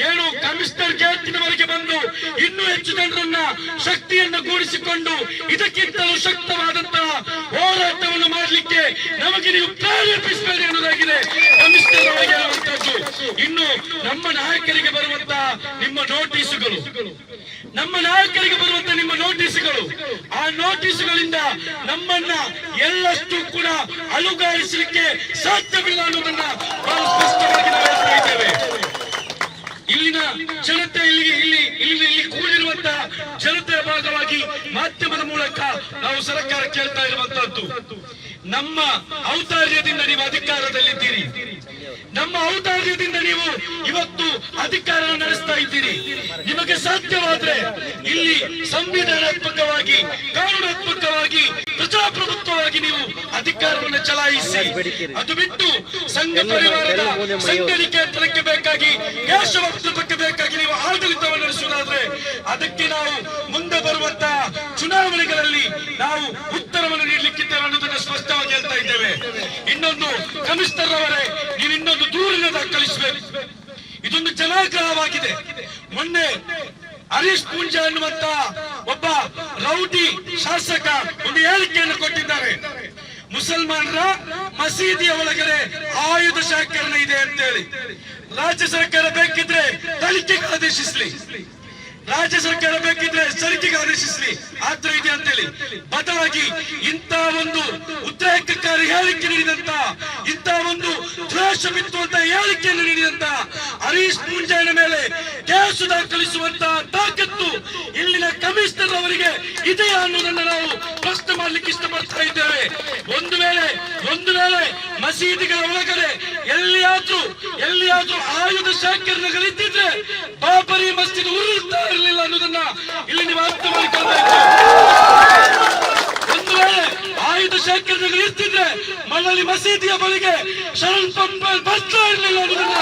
ಏನು ಕಮಿಷನರ್ ಗೇಟಿನವರೆಗೆ ಬಂದು ಇನ್ನೂ ಹೆಚ್ಚು ಜನರನ್ನ ಶಕ್ತಿಯನ್ನು ಗೂಡಿಸಿಕೊಂಡು ಇದಕ್ಕಿಂತಲೂ ಶಕ್ತವಾದಂತಹ ಹೋರಾಟವನ್ನು ಮಾಡಲಿಕ್ಕೆ ನಮಗೆ ನೀವು ಪ್ರೇರೇಪಿಸಬೇಡಿ ಅನ್ನೋದಾಗಿದೆ ಕಮಿಷನರ್ ಅವರಿಗೆ ಹೇಳುವಂತಹದ್ದು. ಇನ್ನು ನಮ್ಮ ನಾಯಕರಿಗೆ ಬರುವಂತಹ ನಿಮ್ಮ ನೋಟಿಸುಗಳು, ಆ ನೋಟಿಸುಗಳಿಂದ ನಮ್ಮನ್ನ ಎಲ್ಲಷ್ಟು ಕೂಡ ಅಲುಗಾಡಿಸಲಿಕ್ಕೆ ಸಾಧ್ಯವಿಲ್ಲ ಅನ್ನೋದನ್ನ ಬಹಳ ಸ್ಪಷ್ಟವಾಗಿ ನಾವು ಹೇಳ್ತಾ ಇದ್ದೇವೆ. ಇಲ್ಲಿನ ಜನತೆ, ಇಲ್ಲಿ ಕೂಡಿರುವಂತಹ ಜನತೆಯ ಭಾಗವಾಗಿ ಮಾಧ್ಯಮದ ಮೂಲಕ ನಾವು ಸರ್ಕಾರ ಕೇಳ್ತಾ ಇರುವಂತಹದ್ದು, ನಮ್ಮ ಔದಾರ್ಯದಿಂದ ನೀವು ಅಧಿಕಾರದಲ್ಲಿದ್ದೀರಿ, ನಮ್ಮ ಔದಾರ್ಯದಿಂದ ನೀವು ಇವತ್ತು ಅಧಿಕಾರ ನಡೆಸ್ತಾ ಇದ್ದೀರಿ. ನಿಮಗೆ ಸಾಧ್ಯವಾದ್ರೆ ಇಲ್ಲಿ ಸಂವಿಧಾನಾತ್ಮಕವಾಗಿ, ಕಾನೂನಾತ್ಮಕವಾಗಿ, ಪ್ರಜಾಪ್ರಭುತ್ವವಾಗಿ ನೀವು ಅಧಿಕಾರವನ್ನು ಚಲಾಯಿಸಿ. ಅದು ಬಿಟ್ಟು ಸಂಘ ಪರಿವಾರದ ಸಂಘನಿಕೇತನಕ್ಕೆ ಬೇಕಾಗಿ, ದೇಶಭಕ್ತಕ್ಕೆ ಬೇಕಾಗಿ ನೀವು ಆಡಳಿತವನ್ನು ನಡೆಸುವುದಾದ್ರೆ ಅದಕ್ಕೆ ನಾವು ಮುಂದೆ ಬರುವಂತಹ ಚುನಾವಣೆಗಳಲ್ಲಿ ನಾವು ಉತ್ತರವನ್ನು ನೀಡಲಿಕ್ಕಿದ್ದೇವೆ ಅನ್ನೋದನ್ನು ಸ್ಪಷ್ಟವಾಗಿ ಹೇಳ್ತಾ ಇದ್ದೇವೆ. ಇನ್ನೊಂದು ಕಮಿಷನರ್ ಅವರೇ, ನೀವು ಇನ್ನೊಂದು ದೂರನ್ನು ದಾಖಲಿಸಬೇಕು. ಇದೊಂದು ಜನಾಗ್ರಹವಾಗಿದೆ. ಮೊನ್ನೆ ಹರೀಶ್ ಪೂಂಜಾ ಅನ್ನುವಂತ ಒಬ್ಬ ರೌಡಿ ಶಾಸಕ ಒಂದು ಹೇಳಿಕೆಯನ್ನು ಕೊಟ್ಟಿದ್ದಾರೆ. ಮುಸಲ್ಮಾನರ ಮಸೀದಿಯ ಒಳಗಡೆ ಆಯುಧ ಶೇಖರಣೆ ಇದೆ ಅಂತೇಳಿ. ರಾಜ್ಯ ಸರ್ಕಾರ ಬೇಕಿದ್ರೆ ತನಿಖೆಗೆ ಆದೇಶಿಸಲಿ, ರಾಜ್ಯ ಸರ್ಕಾರ ಬೇಕಿದ್ರೆ ತನಿಖೆಗೆ ಆದೇಶಿಸಲಿ, ಆದ್ರೆ ಇದೆ ಅಂತೇಳಿ. ಬದಲಾಗಿ ಇಂಥ ಒಂದು ಉದ್ರೇಕಕಾರಿ ಹೇಳಿಕೆ ನೀಡಿದಂತ, ಇಂಥ ಒಂದು ದ್ವೇಷ ಬಿತ್ತುವಂತ ಹೇಳಿಕೆಯನ್ನು ನೀಡಿದಂತ ಹರೀಶ್ ಪೂಂಜಾನ ಮೇಲೆ ಕೇಸು ದಾಖಲಿಸುವಂತಹ ತಾಕತ್ತು ಇಲ್ಲಿನ ಕಮಿಷನರ್ ಅವರಿಗೆ ಇದೆಯಾ ಅನ್ನೋದನ್ನು ನಾವು ಪ್ರಶ್ನೆ ಮಾಡ್ಲಿಕ್ಕೆ ಇಷ್ಟಪಡ್ತಾ ಇದ್ದೇವೆ. ಒಂದು ವೇಳೆ ಮಸೀದಿಗಳ ಒಳಗಡೆ ಎಲ್ಲಿಯಾದ್ರೂ ಆಯುಧ ಶೇಖರಣೆಗಳಿದ್ದಿದ್ರೆ ಬಾಬರಿ ಮಸ್ಜಿದ್ ಉರುಳ್ತಾ ಇರಲಿಲ್ಲ ಅನ್ನೋದನ್ನ ಇಲ್ಲಿ ನೀವು ಅರ್ಥ ಮಾಡಿಕೊಳ್ಬೇಕು. ಒಂದು ವೇಳೆ ಆಯುಧ ಶೇಖರಣೆಗಳು ಇರ್ತಿದ್ರೆ ಮಳಲಿ ಮಸೀದಿಯ ಬಳಿಗೆ ಶರಣ್ ಪಂಪಲ್ ಬರ್ತಾ ಇರಲಿಲ್ಲ ಅನ್ನೋದನ್ನ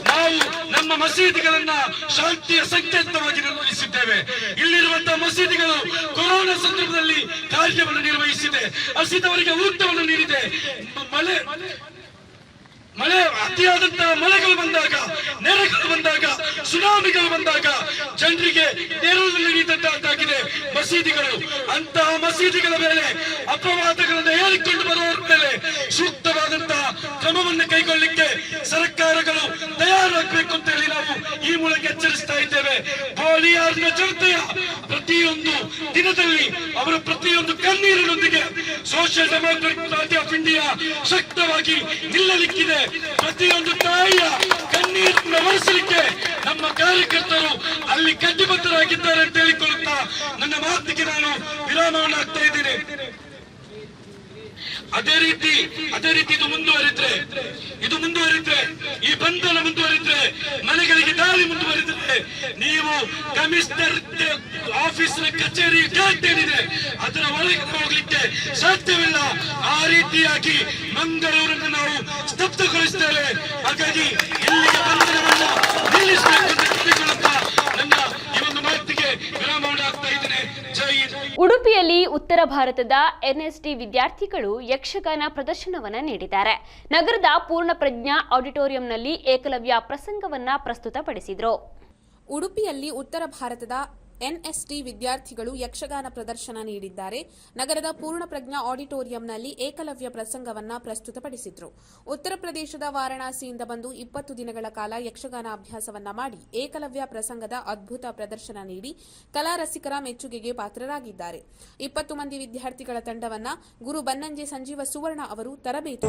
ನಾವು ನಮ್ಮ ಮಸೀದಿಗಳನ್ನ ಶಾಂತಿಯ ಸಂಕೇತವಾಗಿ ನಿರ್ವಹಿಸಿದ್ದೇವೆ. ಇಲ್ಲಿರುವಂತಹ ಮಸೀದಿಗಳು ಕೊರೋನಾ ಸಂದರ್ಭದಲ್ಲಿ ಕಾರ್ಯವನ್ನು ನಿರ್ವಹಿಸಿದೆ, ಹಸಿದವರಿಗೆ ಊಟವನ್ನು ನೀಡಿದೆ. ಮಳೆ ಅತಿಯಾದಂತಹ ಮಳೆಗಳು ಬಂದಾಗ, ನೆರೆಗಳು ಬಂದಾಗ, ಸುನಾಮಿಗಳು ಬಂದಾಗ ಜನರಿಗೆ ನೆರವು ನೀಡಿದಂತಾಗಿದೆ ಮಸೀದಿಗಳು. ಅಂತಹ ಮಸೀದಿಗಳ ಮೇಲೆ ಅಪವಾದಗಳನ್ನು ಹೇಳಿಕೊಂಡು ಬರುವವರ ಮೇಲೆ ಸೂಕ್ತವಾದಂತಹ ಕ್ರಮವನ್ನು ಕೈಗೊಳ್ಳಲಿಕ್ಕೆ ಸರ್ಕಾರಗಳು ತಯಾರಾಗಬೇಕು ಅಂತ ಹೇಳಿ ನಾವು ಈ ಮೂಲಕ ಎಚ್ಚರಿಸ್ತಾ ಇದ್ದೇವೆ. ಬೋಳಿಯಾರ್ನ ಜನತೆಯ ಪ್ರತಿಯೊಂದು ದಿನದಲ್ಲಿ ಅವರ ಪ್ರತಿಯೊಂದು ಕಣ್ಣೀರಿನೊಂದಿಗೆ social democratic party of India ಶಕ್ತವಾಗಿ ನಿಲ್ಲಲಿಕ್ಕಿದೆ. ಪ್ರತಿಯೊಂದು ತಾಯಿಯ ಕಣ್ಣೀರನ್ನು ಒರೆಸಲಿಕ್ಕೆ ನಮ್ಮ ಕಾರ್ಯಕರ್ತರು ಅಲ್ಲಿ ಕಟ್ಟಿಬದ್ಧರಾಗಿದ್ದಾರೆ ಅಂತ ಹೇಳಿಕೊಳ್ಳುತ್ತಾ ನನ್ನ ಮಾತಿಗೆ ನಾನು ವಿರಾಮವನ್ನು ಹಾಕ್ತಾ ಇದ್ದೇನೆ. ಅದೇ ರೀತಿ ಇದು ಮುಂದುವರಿದ್ರೆ ಈ ಬಂಧನ ಮುಂದುವರಿದ್ರೆ ಮನೆಗಳಿಗೆ ದಾಳಿ ಮುಂದುವರಿದ್ರೆ ನೀವು ಕಮಿಷನರ್ ಆಫೀಸ್ನ ಕಚೇರಿ ಗೇಟ್ ಏನಿದೆ ಅದರ ಒಳಗೆ ಹೋಗ್ಲಿಕ್ಕೆ ಸಾಧ್ಯವಿಲ್ಲ. ಆ ರೀತಿಯಾಗಿ ಮಂಗಳೂರನ್ನು ನಾವು ಸ್ತಬ್ಧಗೊಳಿಸ್ತೇವೆ. ಹಾಗಾಗಿ ಇಲ್ಲಿಯ ಬಂಧನವನ್ನು ನಿಲ್ಲಿಸಬೇಕು ಅಂತ ತಿಳಿದುಕೊಳ್ಳುತ್ತಾ ನನ್ನ ಈ ಒಂದು ಮಾತಿಗೆ ವಿರಾಮವನ್ನು ಹಾಕ್ತಾ ಇದ್ದೇನೆ. ಜೈ ಹಿಂದ್. ಉಡುಪಿಯಲ್ಲಿ ಉತ್ತರ ಭಾರತದ ಎನ್ಎಸ್ಡಿ ವಿದ್ಯಾರ್ಥಿಗಳು ಯಕ್ಷಗಾನ ಪ್ರದರ್ಶನವನ್ನ ನೀಡಿದ್ದಾರೆ. ನಗರದ ಪೂರ್ಣಪ್ರಜ್ಞಾ ಆಡಿಟೋರಿಯಂನಲ್ಲಿ ಏಕಲವ್ಯ ಪ್ರಸಂಗವನ್ನ ಪ್ರಸ್ತುತಪಡಿಸಿದರು. ಉಡುಪಿಯಲ್ಲಿ ಉತ್ತರ ಭಾರತದ ಎನ್ಎಸ್ಡಿ ವಿದ್ಯಾರ್ಥಿಗಳು ಯಕ್ಷಗಾನ ಪ್ರದರ್ಶನ ನೀಡಿದ್ದಾರೆ. ನಗರದ ಪೂರ್ಣಪ್ರಜ್ಞಾ ಆಡಿಟೋರಿಯಂನಲ್ಲಿ ಏಕಲವ್ಯ ಪ್ರಸಂಗವನ್ನ ಪ್ರಸ್ತುತಪಡಿಸಿದ್ರು. ಉತ್ತರ ಪ್ರದೇಶದ ವಾರಣಾಸಿಯಿಂದ ಬಂದು 20 ದಿನಗಳ ಕಾಲ ಯಕ್ಷಗಾನ ಅಭ್ಯಾಸವನ್ನ ಮಾಡಿ ಏಕಲವ್ಯ ಪ್ರಸಂಗದ ಅದ್ಭುತ ಪ್ರದರ್ಶನ ನೀಡಿ ಕಲಾ ರಸಿಕರ ಮೆಚ್ಚುಗೆಗೆ ಪಾತ್ರರಾಗಿದ್ದಾರೆ. 20 ಮಂದಿ ವಿದ್ಯಾರ್ಥಿಗಳ ತಂಡವನ್ನ ಗುರು ಬನ್ನಂಜೆ ಸಂಜೀವ ಸುವರ್ಣ ಅವರು ತರಬೇತಿ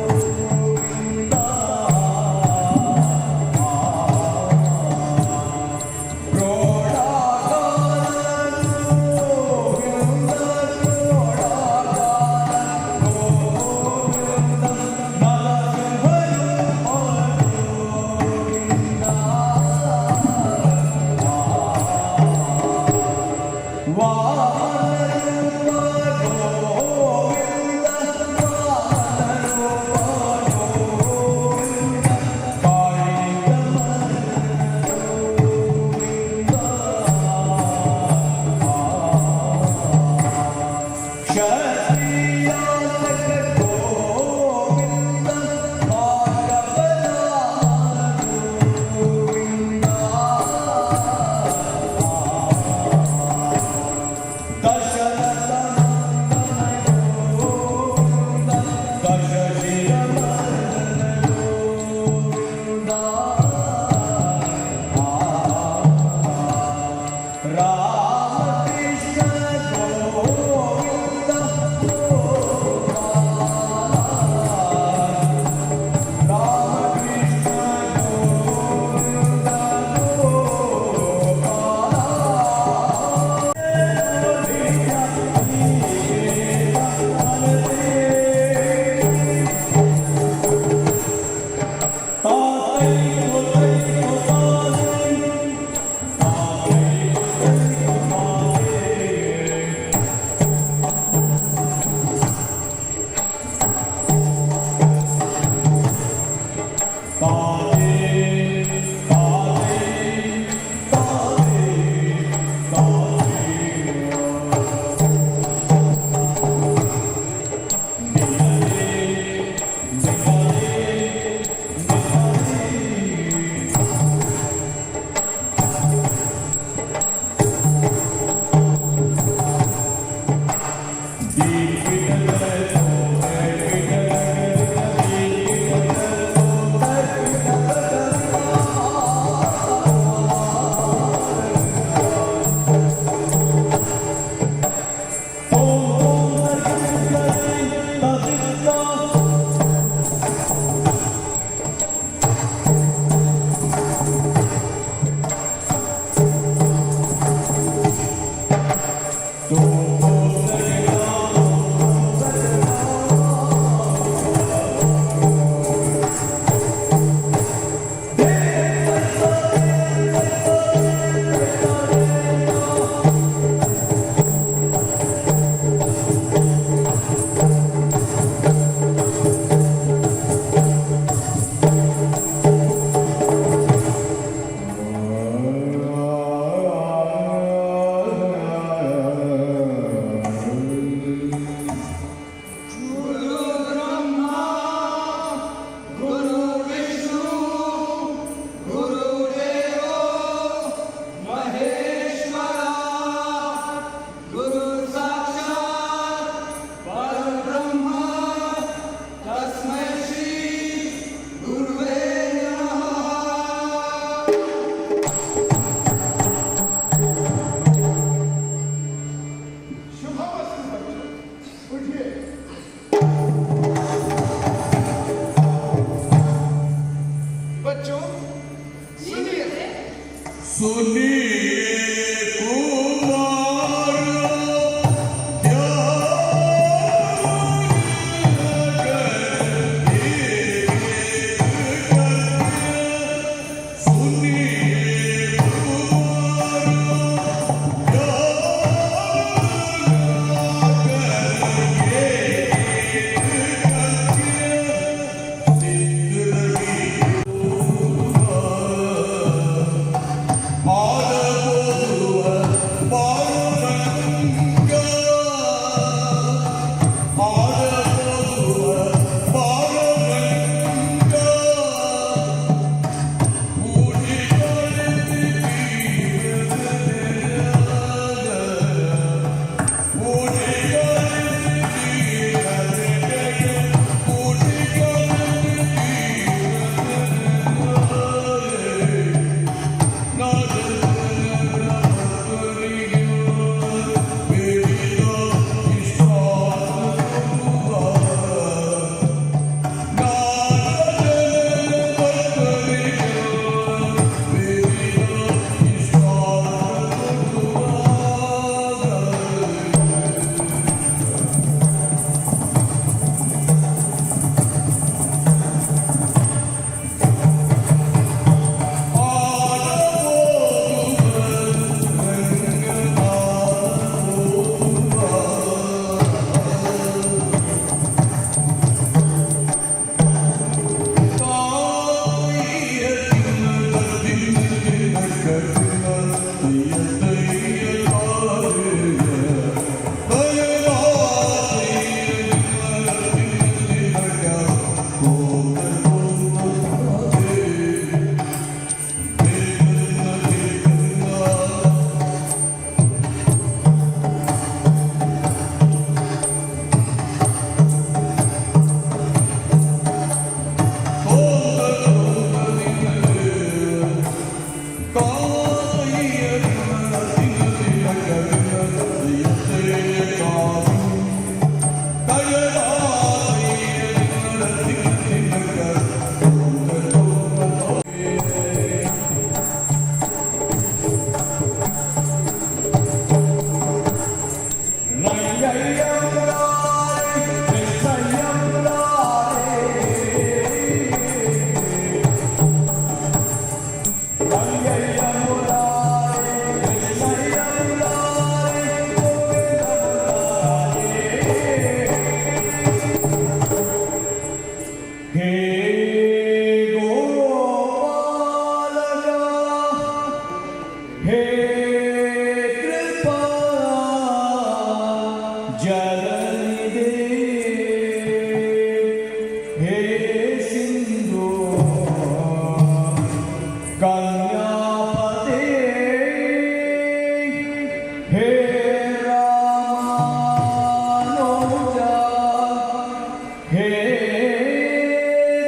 हे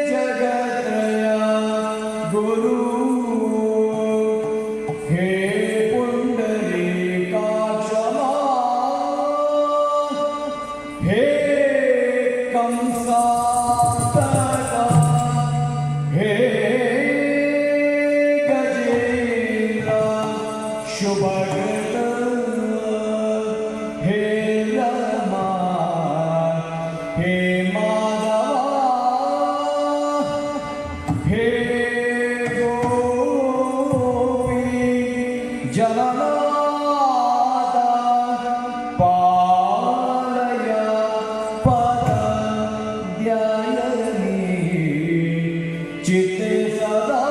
जगत्रय गुरु हे पुंडरीकाक्षमा हे कंसातका हे गजेन्द्र शुभकृत हे रमा हे माधव हे गोपी जगन्नाथ पालय पदद्वयनी चित्ते सदा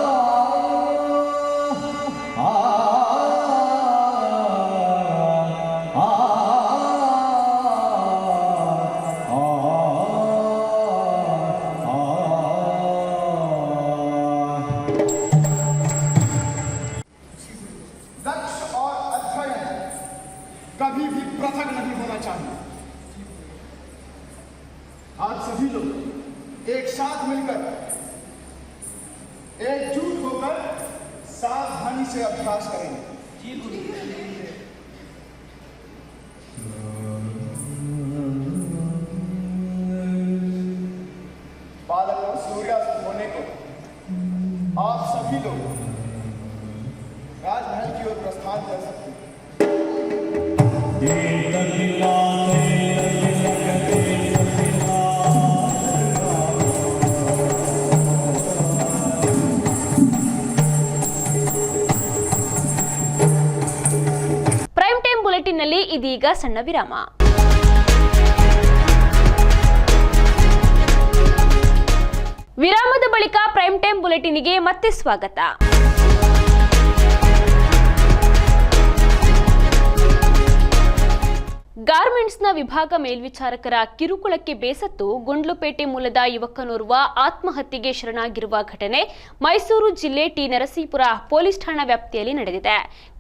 लक्ष्य और अध्ययन कभी भी पृथक नहीं होना चाहिए। आज सभी लोग एक साथ मिलकर एकजुट होकर सावधानी से अभ्यास करेंगे। बालकों, सूर्यास्त होने को आप सभी लोग राजमहल की ओर प्रस्थान कर सकते हैं। ಪ್ರೈಮ್ ಟೈಮ್ ಬುಲೆಟಿನ್ನಲ್ಲಿ ಇದೀಗ ಸಣ್ಣ ವಿರಾಮ. ವಿರಾಮದ ಬಳಿಕ ಪ್ರೈಮ್ ಟೈಮ್ ಬುಲೆಟಿನ್ಗೆ ಮತ್ತೆ ಸ್ವಾಗತ. ಗಾರ್ಮೆಂಟ್ಸ್ನ ವಿಭಾಗ ಮೇಲ್ವಿಚಾರಕರ ಕಿರುಕುಳಕ್ಕೆ ಬೇಸತ್ತು ಗುಂಡ್ಲುಪೇಟೆ ಮೂಲದ ಯುವಕನೋರ್ವ ಆತ್ಮಹತ್ಯೆಗೆ ಶರಣಾಗಿರುವ ಘಟನೆ ಮೈಸೂರು ಜಿಲ್ಲೆ ಟಿ ನರಸೀಪುರ ಪೊಲೀಸ್ ಠಾಣಾ ವ್ಯಾಪ್ತಿಯಲ್ಲಿ ನಡೆದಿದೆ.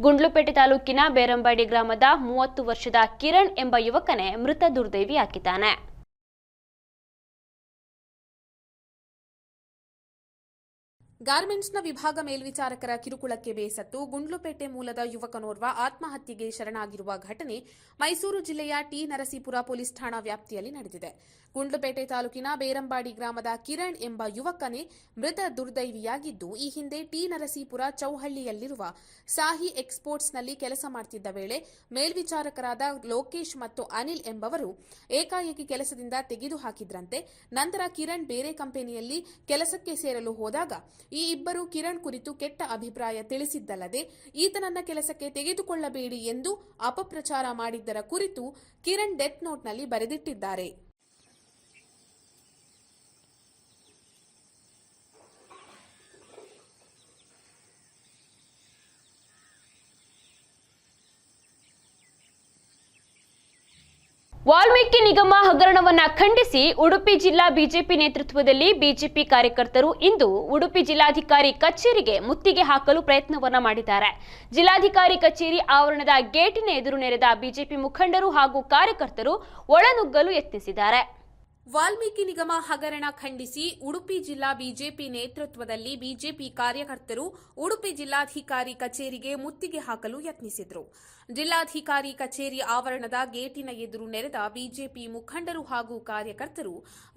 ಗುಂಡ್ಲುಪೇಟೆ ತಾಲೂಕಿನ ಬೇರಂಬಾಡಿ ಗ್ರಾಮದ 30 ವರ್ಷದ ಕಿರಣ್ ಎಂಬ ಯುವಕನೇ ಮೃತ ದುರ್ದೈವಿಯಾಗಿದ್ದಾನೆ. ಗಾರ್ಮೆಂಟ್ಸ್ನ ವಿಭಾಗ ಮೇಲ್ವಿಚಾರಕರ ಕಿರುಕುಳಕ್ಕೆ ಬೇಸತ್ತು ಗುಂಡ್ಲುಪೇಟೆ ಮೂಲದ ಯುವಕನೋರ್ವ ಆತ್ಮಹತ್ಯೆಗೆ ಶರಣಾಗಿರುವ ಘಟನೆ ಮೈಸೂರು ಜಿಲ್ಲೆಯ ಟಿ ನರಸೀಪುರ ಪೊಲೀಸ್ ಠಾಣಾ ವ್ಯಾಪ್ತಿಯಲ್ಲಿ ನಡೆದಿದೆ. ಗುಂಡ್ಲುಪೇಟೆ ತಾಲೂಕಿನ ಬೇರಂಬಾಡಿ ಗ್ರಾಮದ ಕಿರಣ್ ಎಂಬ ಯುವಕನೇ ಮೃತ ದುರ್ದೈವಿಯಾಗಿದ್ದು, ಈ ಹಿಂದೆ ಟಿ ನರಸೀಪುರ ಚೌಹಳ್ಳಿಯಲ್ಲಿರುವ ಸಾಹಿ ಎಕ್ಸ್ಪೋರ್ಟ್ಸ್ನಲ್ಲಿ ಕೆಲಸ ಮಾಡುತ್ತಿದ್ದ ವೇಳೆ ಮೇಲ್ವಿಚಾರಕರಾದ ಲೋಕೇಶ್ ಮತ್ತು ಅನಿಲ್ ಎಂಬವರು ಏಕಾಏಕಿ ಕೆಲಸದಿಂದ ತೆಗೆದುಹಾಕಿದ್ರಂತೆ. ನಂತರ ಕಿರಣ್ ಬೇರೆ ಕಂಪನಿಯಲ್ಲಿ ಕೆಲಸಕ್ಕೆ ಸೇರಲು ಹೋದಾಗ ಈ ಇಬ್ಬರು ಕಿರಣ್ ಕುರಿತು ಕೆಟ್ಟ ಅಭಿಪ್ರಾಯ ತಿಳಿಸಿದ್ದಲ್ಲದೆ ಈತನನ್ನ ಕೆಲಸಕ್ಕೆ ತೆಗೆದುಕೊಳ್ಳಬೇಡಿ ಎಂದು ಅಪಪ್ರಚಾರ ಮಾಡಿದ್ದರ ಕುರಿತು ಕಿರಣ್ ಡೆತ್ ನೋಟ್ನಲ್ಲಿ ಬರೆದಿಟ್ಟಿದ್ದಾರೆ. ವಾಲ್ಮೀಕಿ ನಿಗಮ ಹಗರಣವನ್ನ ಖಂಡಿಸಿ ಉಡುಪಿ ಜಿಲ್ಲಾ ಬಿಜೆಪಿ ನೇತೃತ್ವದಲ್ಲಿ ಬಿಜೆಪಿ ಕಾರ್ಯಕರ್ತರು ಇಂದು ಉಡುಪಿ ಜಿಲ್ಲಾಧಿಕಾರಿ ಕಚೇರಿಗೆ ಮುತ್ತಿಗೆ ಹಾಕಲು ಪ್ರಯತ್ನವನ್ನ ಮಾಡಿದ್ದಾರೆ. ಜಿಲ್ಲಾಧಿಕಾರಿ ಕಚೇರಿ ಆವರಣದ ಗೇಟಿನ ಎದುರು ನೆರೆದ ಬಿಜೆಪಿ ಮುಖಂಡರು ಹಾಗೂ ಕಾರ್ಯಕರ್ತರು ಒಳನುಗ್ಗಲು ಯತ್ನಿಸಿದ್ದಾರೆ. ವಾಲ್ಮೀಕಿ ನಿಗಮ ಹಗರಣ ಖಂಡಿಸಿ ಉಡುಪಿ ಜಿಲ್ಲಾ ಬಿಜೆಪಿ ನೇತೃತ್ವದಲ್ಲಿ ಬಿಜೆಪಿ ಕಾರ್ಯಕರ್ತರು ಉಡುಪಿ ಜಿಲ್ಲಾಧಿಕಾರಿ ಕಚೇರಿಗೆ ಮುತ್ತಿಗೆ ಹಾಕಲು ಯತ್ನಿಸಿದರು. ಜಿಲ್ಲಾಧಿಕಾರಿ ಕಚೇರಿ ಆವರಣದ ಗೇಟಿನ ಎದುರು ನೆರೆದ ಬಿಜೆಪಿ ಮುಖಂಡರು ಹಾಗೂ ಕಾರ್ಯಕರ್ತರು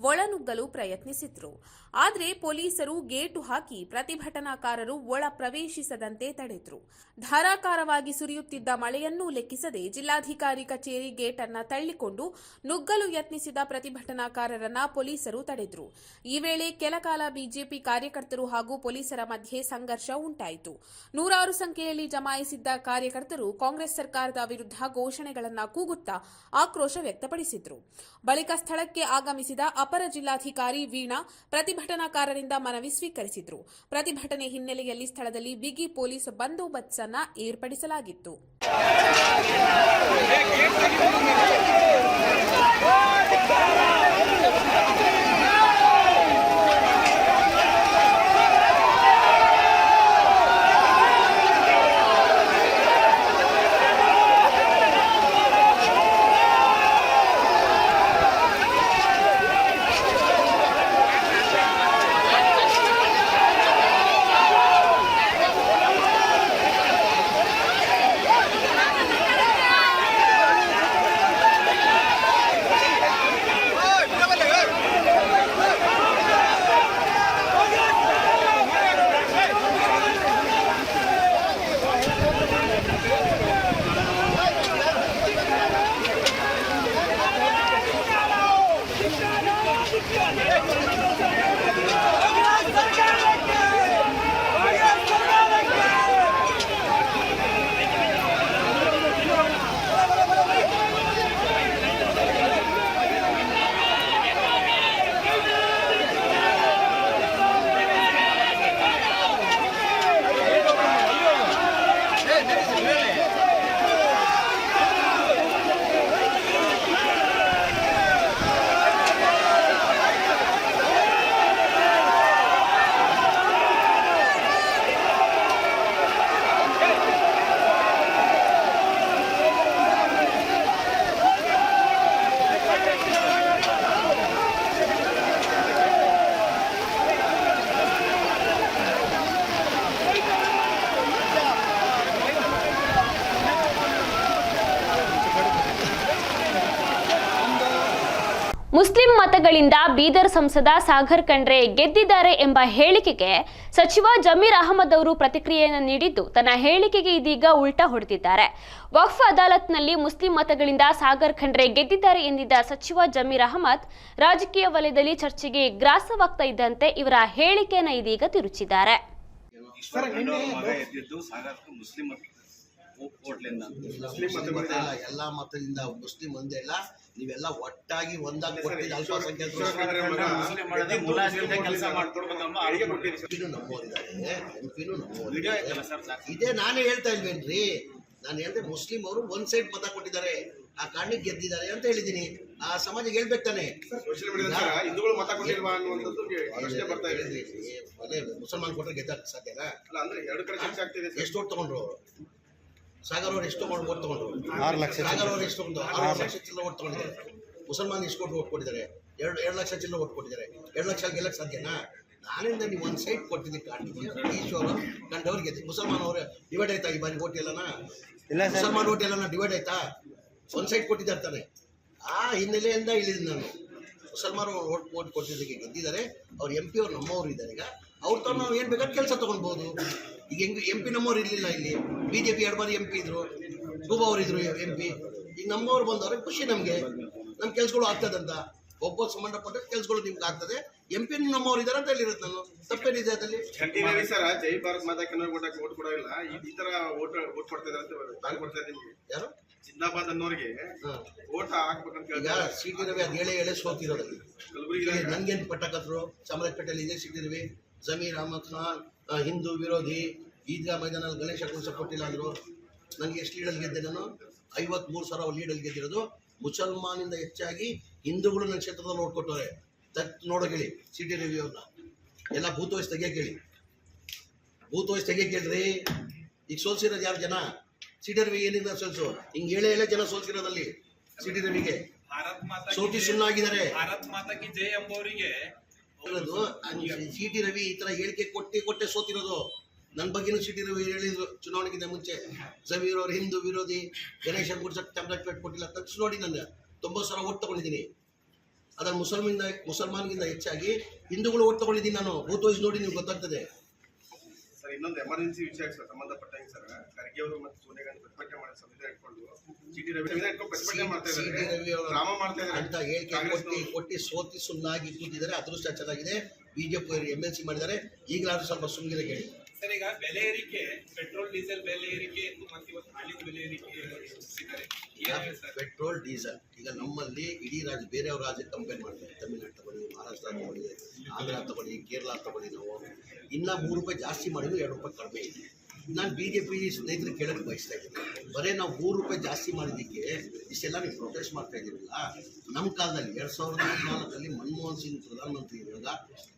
ಒಳನುಗ್ಗಲು ಪ್ರಯತ್ನಿಸಿದ್ರು. ಆದರೆ ಪೊಲೀಸರು ಗೇಟು ಹಾಕಿ ಪ್ರತಿಭಟನಾಕಾರರು ಒಳ ಪ್ರವೇಶಿಸದಂತೆ ತಡೆದ್ರು. ಧಾರಾಕಾರವಾಗಿ ಸುರಿಯುತ್ತಿದ್ದ ಮಳೆಯನ್ನೂ ಲೆಕ್ಕಿಸದೆ ಜಿಲ್ಲಾಧಿಕಾರಿ ಕಚೇರಿ ಗೇಟ್ ಅನ್ನ ತಳ್ಳಿಕೊಂಡು ನುಗ್ಗಲು ಯತ್ನಿಸಿದ ಪ್ರತಿಭಟನಾಕಾರರನ್ನ ಪೊಲೀಸರು ತಡೆದ್ರು. ಈ ವೇಳೆ ಕೆಲಕಾಲ ಬಿಜೆಪಿ ಕಾರ್ಯಕರ್ತರು ಹಾಗೂ ಪೊಲೀಸರ ಮಧ್ಯೆ ಸಂಘರ್ಷ ಉಂಟಾಯಿತು. ನೂರಾರು ಸಂಖ್ಯೆಯಲ್ಲಿ ಜಮಾಯಿಸಿದ್ದ ಕಾರ್ಯಕರ್ತರು ಕಾಂಗ್ರೆಸ್ ಸರ್ಕಾರದ ವಿರುದ್ಧ ಘೋಷಣೆಗಳನ್ನು ಕೂಗುತ್ತಾ ಆಕ್ರೋಶ ವ್ಯಕ್ತಪಡಿಸಿದ್ರು. ಬಳಿಕ ಸ್ಥಳಕ್ಕೆ ಆಗಮಿಸಿದ ಅಪರ ಜಿಲ್ಲಾಧಿಕಾರಿ ವೀಣಾ ಪ್ರತಿಭಟನಾಕಾರರಿಂದ ಮನವಿ ಸ್ವೀಕರಿಸಿದ್ರು. ಪ್ರತಿಭಟನೆ ಹಿನ್ನೆಲೆಯಲ್ಲಿ ಸ್ಥಳದಲ್ಲಿ ಬಿಗಿ ಪೊಲೀಸ್ ಬಂದೋಬಸ್ತ್ ಅನ್ನು ಏರ್ಪಡಿಸಲಾಗಿತ್ತು. ಮತಗಳಿಂದ ಬೀದರ್ ಸಂಸದ ಸಾಗರ್ ಖಂಡ್ರೆ ಗೆದ್ದಿದ್ದಾರೆ ಎಂಬ ಹೇಳಿಕೆಗೆ ಸಚಿವ ಜಮೀರ್ ಅಹಮದ್ ಅವರು ಪ್ರತಿಕ್ರಿಯೆಯನ್ನು ನೀಡಿದ್ದು, ತನ್ನ ಹೇಳಿಕೆಗೆ ಇದೀಗ ಉಲ್ಟಾ ಹೊಡೆದಿದ್ದಾರೆ. ವಕ್ಫ್ ಅದಾಲತ್ನಲ್ಲಿ ಮುಸ್ಲಿಂ ಮತಗಳಿಂದ ಸಾಗರ್ ಖಂಡ್ರೆ ಗೆದ್ದಿದ್ದಾರೆ ಎಂದಿದ್ದ ಸಚಿವ ಜಮೀರ್ ಅಹಮದ್ ರಾಜಕೀಯ ವಲಯದಲ್ಲಿ ಚರ್ಚೆಗೆ ಗ್ರಾಸವಾಗ್ತಾ ಇದ್ದಂತೆ ಇವರ ಹೇಳಿಕೆಯನ್ನು ಇದೀಗ ತಿರುಚಿದ್ದಾರೆ. ಎಲ್ಲ ಮತದಿಂದ ಮುಸ್ಲಿಂ ಒಂದೇ ಇಲ್ಲ, ನೀವೆಲ್ಲ ಒಟ್ಟಾಗಿ ಒಂದಾಗಿ ಕೊಟ್ಟಿದ್ದ ಅಲ್ಪಸಂಖ್ಯಾತರು ಇದೇ ನಾನೇ ಹೇಳ್ತಾ ಇಲ್ವೇನ್ರಿ. ನಾನು ಹೇಳಿದೆ ಮುಸ್ಲಿಂ ಅವರು ಒಂದ್ ಸೈಡ್ ಮತ ಕೊಟ್ಟಿದ್ದಾರೆ, ಆ ಕಾರಣಕ್ಕೆ ಗೆದ್ದಿದ್ದಾರೆ ಅಂತ ಹೇಳಿದೀನಿ. ಆ ಸಮಾಜಕ್ಕೆ ಹೇಳ್ಬೇಕು ತಾನೆ. ಮುಸಲ್ಮಾನ್ ಕೊಟ್ಟರೆ ಗೆದ್ದ ಸಾಧ್ಯನಾ? ಎಷ್ಟು ಓಟ್ ತಗೊಂಡ್ರು? ಸಾಗರ್ ಅವ್ರು ಎಷ್ಟು ಓಟ್ ತಗೊಂಡ್ರು? 6 ಲಕ್ಷ. ಸಾಗರ್ ಅವ್ರು ಎಷ್ಟು ತಗೊಂಡು 6 ಲಕ್ಷ ಚಿಲ್ಲರೆ ಓಟ್ ತಗೊಂಡಿದ್ದಾರೆ. ಮುಸಲ್ಮಾನ್ ಎಷ್ಟು ಓಟ್ ಕೊಟ್ಟಿದ್ದಾರೆ? 2 ಲಕ್ಷ ಚಿಲ್ಲರೆ ಓಟ್ ಕೊಟ್ಟಿದ್ದಾರೆ. 2 ಲಕ್ಷ ಗೆಲ್ಲಕ್ಕೆ ಸಾಧ್ಯನಾ? ನಾನಿಂದ ನೀವು ಒಂದು ಸೈಡ್ ಕೊಟ್ಟಿದ್ದೀನಿ ಕಾರಣಕ್ಕೆ ಈಶ್ವರ ಕಂಡವ್ರಿಗೆ ಮುಸಲ್ಮಾನ್ ಅವರು ಡಿವೈಡ್ ಆಯ್ತಾ? ಈ ಬಾರಿ ಓಟ್ ಎಲ್ಲನ ಮುಸಲ್ಮಾನ್ ಓಟ್ ಎಲ್ಲನ ಡಿವೈಡ್ ಆಯ್ತಾ? ಒಂದು ಸೈಡ್ ಕೊಟ್ಟಿದ್ದಾರೆ ತಾನೆ. ಆ ಹಿನ್ನೆಲೆಯಿಂದ ಇಳಿದ್ದೀನಿ ನಾನು. ಮುಸಲ್ಮಾನ್ ಓಟ್ ಕೊಟ್ಟಿದ್ದಕ್ಕೆ ಗೆದ್ದಿದ್ದಾರೆ. ಅವ್ರು MP ಅವ್ರು ನಮ್ಮವ್ರು ಇದ್ದಾರೆ. ಈಗ ಅವ್ರ ತಾವು ನಾವು ಏನು ಬೇಕಾದ್ರೆ ಕೆಲಸ ತೊಗೊಳ್ಬೋದು. ಈಗ MP ನಮ್ಮವ್ರು ಇರಲಿಲ್ಲ, ಇಲ್ಲಿ BJP 2 ಬಾರಿ MP ಇದ್ರು, ಶೋಭಾ ಅವರು ಇದ್ರು MP. ಈಗ ನಮ್ಮವ್ರು ಬಂದವ್ರೆ ಖುಷಿ ನಮಗೆ, ನಮ್ಮ ಕೆಲಸಗಳು ಆಗ್ತದಂತ. ಒಬ್ಬ ಸಂಬಂಧಪಟ್ಟ ಕೆಲಸಗಳು ನಿಮ್ಗೆ ಆಗ್ತದೆ. MP ನಮ್ಮವ್ರು ಇದ್ದಾರೆ ಅಂತ ಹೇಳಿರೋದು ನಾನು. ತಪ್ಪೇನಿದೆ ಅದರಲ್ಲಿ? ಜೈ ಭಾರತ್ ಮಾತಾ ಕನ್ನಡ ಓಟ್ ಕೊಡೋಲ್ಲ, ಈ ತರ ಓಟ್ ಕೊಡ್ತಾ ಇದ್ದಾರೆ ನಿಮ್ಗೆ. ಯಾರು ಜಿಂದಾಬಾದ್ ಅನ್ನೋರಿಗೆ ಓಟ್ ಹಾಕ್ಬೇಕಂತ ಈಗ CT ರವಿ ಅದು ಹೇಳೇ ಸೋತಿರೋದಲ್ಲಿ. ನನ್ಗೇನು ಪಟ್ಟಕತ್ರು ಚಾಮರಾಜಪೇಟೆಯಲ್ಲಿ ಇದೆ CT ರವಿ. ಜಮೀರ್ ಅಹಮದ್ ಖಾನ್ ಹಿಂದೂ ವಿರೋಧಿ, ಈದ್ಗಾ ಮೈದಾನಲ್ಲಿ ಗಣೇಶ ಕುಣಿಸ ಕೊಟ್ಟಿಲ್ಲ ಅಂದರು. ನನಗೆ ಎಷ್ಟು ಲೀಡಲ್ಲಿ ಗೆದ್ದೆ ನಾನು? 53,000 ಲೀಡಲ್ಲಿ ಗೆದ್ದಿರೋದು. ಮುಸಲ್ಮಾನಿಂದ ಹೆಚ್ಚಾಗಿ ಹಿಂದೂಗಳು ನನ್ನ ಕ್ಷೇತ್ರದಲ್ಲಿ ಓಟ್ ಕೊಟ್ಟವ್ರೆ. ನೋಡೋ ಹೇಳಿ CT ರವಿ ಅವ್ರನ್ನ ಎಲ್ಲ ಬೂತ್ ವಯಸ್ಸು ತೆಗಿಯಕ್ಕೆ ಹೇಳಿ. ಬೂತ್ ವಯಸ್ಸು ತೆಗಿಯಕ್ಕೆ ಹೇಳ್ರಿ. ಈಗ ಸೋಲ್ಸಿರೋದು ಯಾರು ಜನ? CT ರವಿ ಏನಿಲ್ಲ ಸೋಲ್ಸು. ಹಿಂಗೆ ಹೇಳೇ ಜನ ಸೋಲ್ಸಿರೋದಲ್ಲಿ CT ರವಿಗೆ ಸೋಟಿ ಸುಣ್ಣಾಗಿದ್ದಾರೆ. CT ರವಿ ಈ ತರ ಹೇಳಿಕೆ ಕೊಟ್ಟೆ ಸೋತಿರೋದು. ನನ್ನ ಬಗ್ಗೆನೂ CT ರವಿ ಹೇಳಿದ್ರು ಚುನಾವಣೆಗಿಂತ ಮುಂಚೆ. ಜಮೀರ್ ಅವರು ಹಿಂದೂ ವಿರೋಧಿ, ಗಣೇಶ ಗುಡ್ಸಕ್ಕೆ ಚಾಮರಾಜಪೇಟೆ ಕೊಟ್ಟಿಲ್ಲ ತಕ್ಷಣ ನೋಡಿ. ನಾನು 90,000 ಓಟ್ ತಗೊಂಡಿದ್ದೀನಿ. ಅದನ್ನು ಮುಸಲ್ಮಾನ್ಗಿಂತ ಹೆಚ್ಚಾಗಿ ಹಿಂದೂಗಳು ಓಟ್ ತಗೊಂಡಿದ್ದೀನಿ ನಾನು. ಬೂತ್ ವೈಸ್ ನೋಡಿ ನಿಮ್ಗೆ ಗೊತ್ತಾಗ್ತದೆ. ಸರ್, ಇನ್ನೊಂದು ಎಮರ್ಜೆನ್ಸಿ ವಿಷಯ ಸಂಬಂಧಪಟ್ಟಂಗೆ ಸರ್, ಖರ್ಗೆ ಅವರು ಮತ್ತು ಸೋನಿಯಾ ಗಾಂಧಿ ಪ್ರತಿಭಟನೆ ಮಾಡಿ ಸಂವಿಧಾನ ಇಟ್ಕೊಂಡು CT ರವಿ ಅಂತ ಹೇಳಿಕೆ ಕೊಟ್ಟು ಸೋತಿ ಸುಣ್ಣಾಗಿ ಕೂತಿದ್ದಾರೆ. ಅದೃಷ್ಟ ಚೆನ್ನಾಗಿದೆ. BJP ಅವರು MLC ಮಾಡಿದ್ದಾರೆ. ಈಗಲಾದ್ರೂ ಸ್ವಲ್ಪ ಸುಮ್ಮನೆ ಹೇಳಿ ಸರ್. ಈಗ ಬೆಲೆ ಏರಿಕೆ, ಪೆಟ್ರೋಲ್ ಡೀಸೆಲ್ ಬೆಲೆ ಏರಿಕೆ ಮತ್ತು ಇವತ್ತು ಹಾಲಿನ ಬೆಲೆ ಏರಿಕೆ, ಪೆಟ್ರೋಲ್ ಡೀಸೆಲ್ ಈಗ ನಮ್ಮಲ್ಲಿ ಇಡೀ ರಾಜ್ಯ ಬೇರೆಯವ್ರ ರಾಜ್ಯಕ್ಕೆ ಕಂಪೇರ್ ಮಾಡ್ತಾರೆ. ತಮಿಳ್ನಾಡು ತಗೊಳ್ಳಿ, ಮಹಾರಾಷ್ಟ್ರ ತಗೊಳ್ಳಿ, ಆಂಧ್ರ ತಗೊಳ್ಳಿ, ಕೇರಳ ತಗೊಳ್ಳಿ. ನಾವು ಇನ್ನೂ ₹3 ಜಾಸ್ತಿ ಮಾಡಿದ್ರು ₹2 ಕಡಿಮೆ ಇದೆ. ನಾನು BJP ಸ್ನೇಹಿತರಿಗೆ ಕೇಳಕ್ಕೆ ಬಯಸ್ತಾ ಇದ್ದೀನಿ. ಬರೀ ನಾವು ₹3 ಜಾಸ್ತಿ ಮಾಡಿದ್ದಕ್ಕೆ ಇಷ್ಟೆಲ್ಲ ನೀವು ಪ್ರೊಟೆಸ್ಟ್ ಮಾಡ್ತಾ ಇದ್ದೀರಲ್ಲ. ನಮ್ಮ ಕಾಲದಲ್ಲಿ 2014 ಮನಮೋಹನ್ ಸಿಂಗ್ ಪ್ರಧಾನಮಂತ್ರಿ ಇರುವಾಗ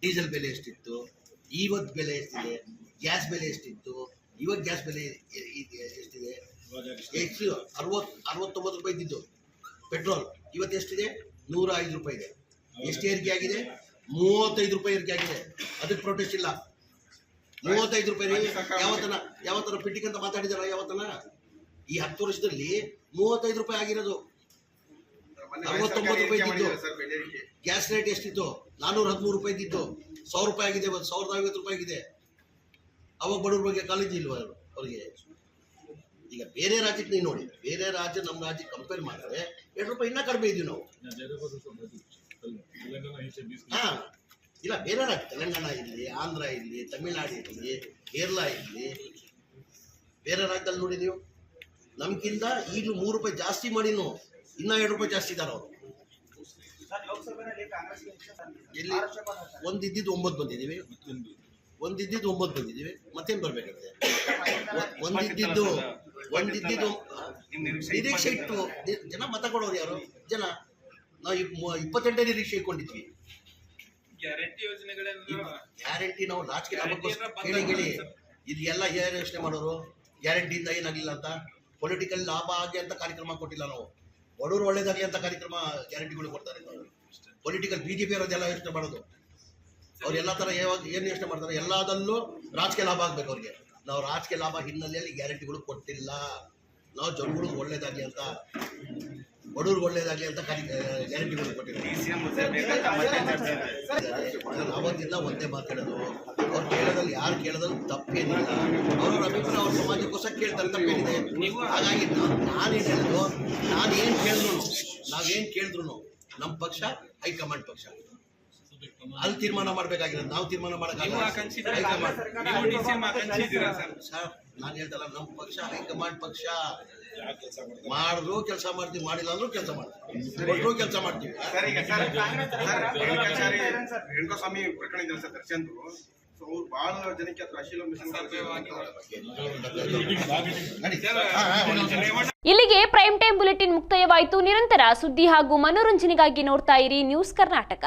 ಡೀಸೆಲ್ ಬೆಲೆ ಎಷ್ಟಿತ್ತು, ಇವತ್ತು ಬೆಲೆ ಎಷ್ಟಿದೆ? ಗ್ಯಾಸ್ ಬೆಲೆ ಎಷ್ಟಿತ್ತು, ಇವತ್ತು ಗ್ಯಾಸ್ ಬೆಲೆ ಎಷ್ಟಿದೆ? ಎಷ್ಟು? 69 ರೂಪಾಯಿ ಇದ್ದಿದ್ದು ಪೆಟ್ರೋಲ್ ಇವತ್ತು ಎಷ್ಟಿದೆ? ₹105 ಇದೆ. ಎಷ್ಟು ಏರಿಕೆ ಆಗಿದೆ? ₹35 ಏರಿಕೆ ಆಗಿದೆ. ಅದಕ್ಕೆ ಪ್ರೊಟೆಸ್ಟ್ ಇಲ್ಲ. ₹35 ಯಾವತ್ತನ ಪಿಟಿಕ್ ಅಂತ ಮಾತಾಡಿದಾರ? ಯಾವತ್ತನ ಈ 10 ವರ್ಷದಲ್ಲಿ ₹35 ಆಗಿರೋದು. 69 ರೂಪಾಯಿ ಇದ್ದಿದ್ದು. ಗ್ಯಾಸ್ ರೇಟ್ ಎಷ್ಟಿತ್ತು? ₹413 ಇದ್ದಿದ್ದು. ₹1,000 ಆಗಿದೆ. ₹1,050 ಆಗಿದೆ. ಅವಾಗ ಬಡವ್ರ ಬಗ್ಗೆ ಕಾಳಜಿ ಇಲ್ವ ಅವ್ರಿಗೆ? ಈಗ ಬೇರೆ ರಾಜ್ಯಕ್ಕೆ ನೀವು ನೋಡಿ, ಬೇರೆ ರಾಜ್ಯ ನಮ್ಮ ರಾಜ್ಯಕ್ಕೆ ಕಂಪೇರ್ ಮಾಡಿದ್ರೆ ₹2 ಇನ್ನೂ ಕಡಿಮೆ ಇದೀವಿ ನಾವು. ಹಾಂ, ಇಲ್ಲ ಬೇರೆ ರಾಜ್ಯ ತೆಲಂಗಾಣ ಇರಲಿ, ಆಂಧ್ರ ಇರಲಿ, ತಮಿಳ್ನಾಡು ಇರಲಿ, ಕೇರಳ ಇರಲಿ, ಬೇರೆ ರಾಜ್ಯದಲ್ಲಿ ನೋಡಿ ನೀವು. ನಮ್ಗಿಂತ ಈಗಲೂ ₹3 ಜಾಸ್ತಿ ಮಾಡಿನೂ ಇನ್ನೂ ₹2 ಜಾಸ್ತಿ ಇದ್ದಾರೆ ಅವರು. ಇಲ್ಲಿ ಒಂದಿದ್ದು 9 ಬಂದಿದ್ದೀವಿ, ಒಂದಿದ್ದು 9 ಬಂದಿದ್ದೀವಿ. ಮತ್ತೇನು ಬರಬೇಕಾಗಿದೆ? ಒಂದಿದ್ದು ನಿರೀಕ್ಷೆ ಇಟ್ಟು ಜನ ಮತ ಕೊಡೋರು ಯಾರು? ಜನ. ನಾವು 28 ನಿರೀಕ್ಷೆ ಇಟ್ಕೊಂಡಿದ್ವಿ. ಗ್ಯಾರಂಟಿ ನಾವು ರಾಜಕೀಯ ಕೇಳಿ ಇದು ಎಲ್ಲ ಏನು ಯೋಚನೆ ಮಾಡೋರು? ಗ್ಯಾರಂಟಿಯಿಂದ ಏನಾಗಲಿಲ್ಲ ಅಂತ, ಪೊಲಿಟಿಕಲ್ ಲಾಭ ಆಗಿ ಅಂತ ಕಾರ್ಯಕ್ರಮ ಕೊಟ್ಟಿಲ್ಲ ನಾವು. ಬಡವರು ಒಳ್ಳೇದಾಗಲಿ ಅಂತ ಕಾರ್ಯಕ್ರಮ ಗ್ಯಾರಂಟಿಗಳು ಕೊಡ್ತಾರೆ. ಪೊಲಿಟಿಕಲ್ BJP ಅವರದೆಲ್ಲ ಯೋಚನೆ ಮಾಡೋದು. ಅವ್ರು ಎಲ್ಲ ಥರ ಏನು ಯೋಚನೆ ಮಾಡ್ತಾರೆ? ಎಲ್ಲದಲ್ಲೂ ರಾಜಕೀಯ ಲಾಭ ಆಗಬೇಕು ಅವ್ರಿಗೆ. ನಾವು ರಾಜಕೀಯ ಲಾಭ ಹಿನ್ನೆಲೆಯಲ್ಲಿ ಗ್ಯಾರಂಟಿಗಳು ಕೊಟ್ಟಿಲ್ಲ. ನಾವು ಜನಗಳಿಗೆ ಒಳ್ಳೇದಾಗಲಿ ಅಂತ ಬಡವ್ರಿಗೆ ಒಳ್ಳೇದಾಗಲಿ ಅಂತ ಗ್ಯಾರಂಟಿಗಳು ಕೊಟ್ಟಿದ್ದಾರೆ. ನಾನು ಅವತ್ತಿಂದ ಒಂದೇ ಮಾತಾಡೋದು, ಅವ್ರು ಕೇಳೋದ್ರಲ್ಲಿ ಯಾರು ಕೇಳೋದ್ರಲ್ಲಿ ತಪ್ಪೇನಿಲ್ಲ. ಅವ್ರವ್ರ ಅಭಿಪ್ರಾಯ ಅವ್ರ ಸಮಾಜಕ್ಕೋಸ್ಕರ ಕೇಳ್ತಾರೆ, ತಪ್ಪೇನಿದೆ. ಹಾಗಾಗಿ ನಾನೇನು ಹೇಳೋದು, ನಾವೇನು ಕೇಳಿದ್ರು ನಮ್ಮ ಪಕ್ಷ ಹೈಕಮಾಂಡ್ ಪಕ್ಷ ಅಲ್ಲಿ ತೀರ್ಮಾನ ಮಾಡಬೇಕಾಗಿರೋದು, ನಾವು ತೀರ್ಮಾನ ಮಾಡೋಕ್ಕಾಗಲ್ಲ. ಸರ್ ನಾನು ಹೇಳ್ತಲ್ಲ, ನಮ್ಮ ಪಕ್ಷ ಹೈಕಮಾಂಡ್ ಪಕ್ಷ. ಮಾಡಿದ್ರು ಕೆಲಸ ಮಾಡ್ತೀವಿ, ಮಾಡಿಲ್ಲ ಅಂದ್ರೂ ಕೆಲಸ ಮಾಡ್ತೀವಿ, ಕೊಟ್ಟರು ಕೆಲಸ ಮಾಡ್ತೀವಿ. ರೇಣುಕಾಸ್ವಾಮಿ ಪ್ರಕರಣ ಇದ್ದಾರೆ ಸರ್ ದರ್ಶನ್ ಅವ್ರು ಬಹಳ ಜನಕ್ಕೆ ಹತ್ರ ಅಶೀಲ ಇಲ್ಲಿಗೆ ಪ್ರೈಮ್ ಟೈಮ್ ಬುಲೆಟಿನ್ ಮುಕ್ತಾಯವಾಯಿತು. ನಿರಂತರ ಸುದ್ದಿ ಹಾಗೂ ಮನೋರಂಜನೆಗಾಗಿ ನೋಡ್ತಾ ಇರಿ ನ್ಯೂಸ್ ಕರ್ನಾಟಕ.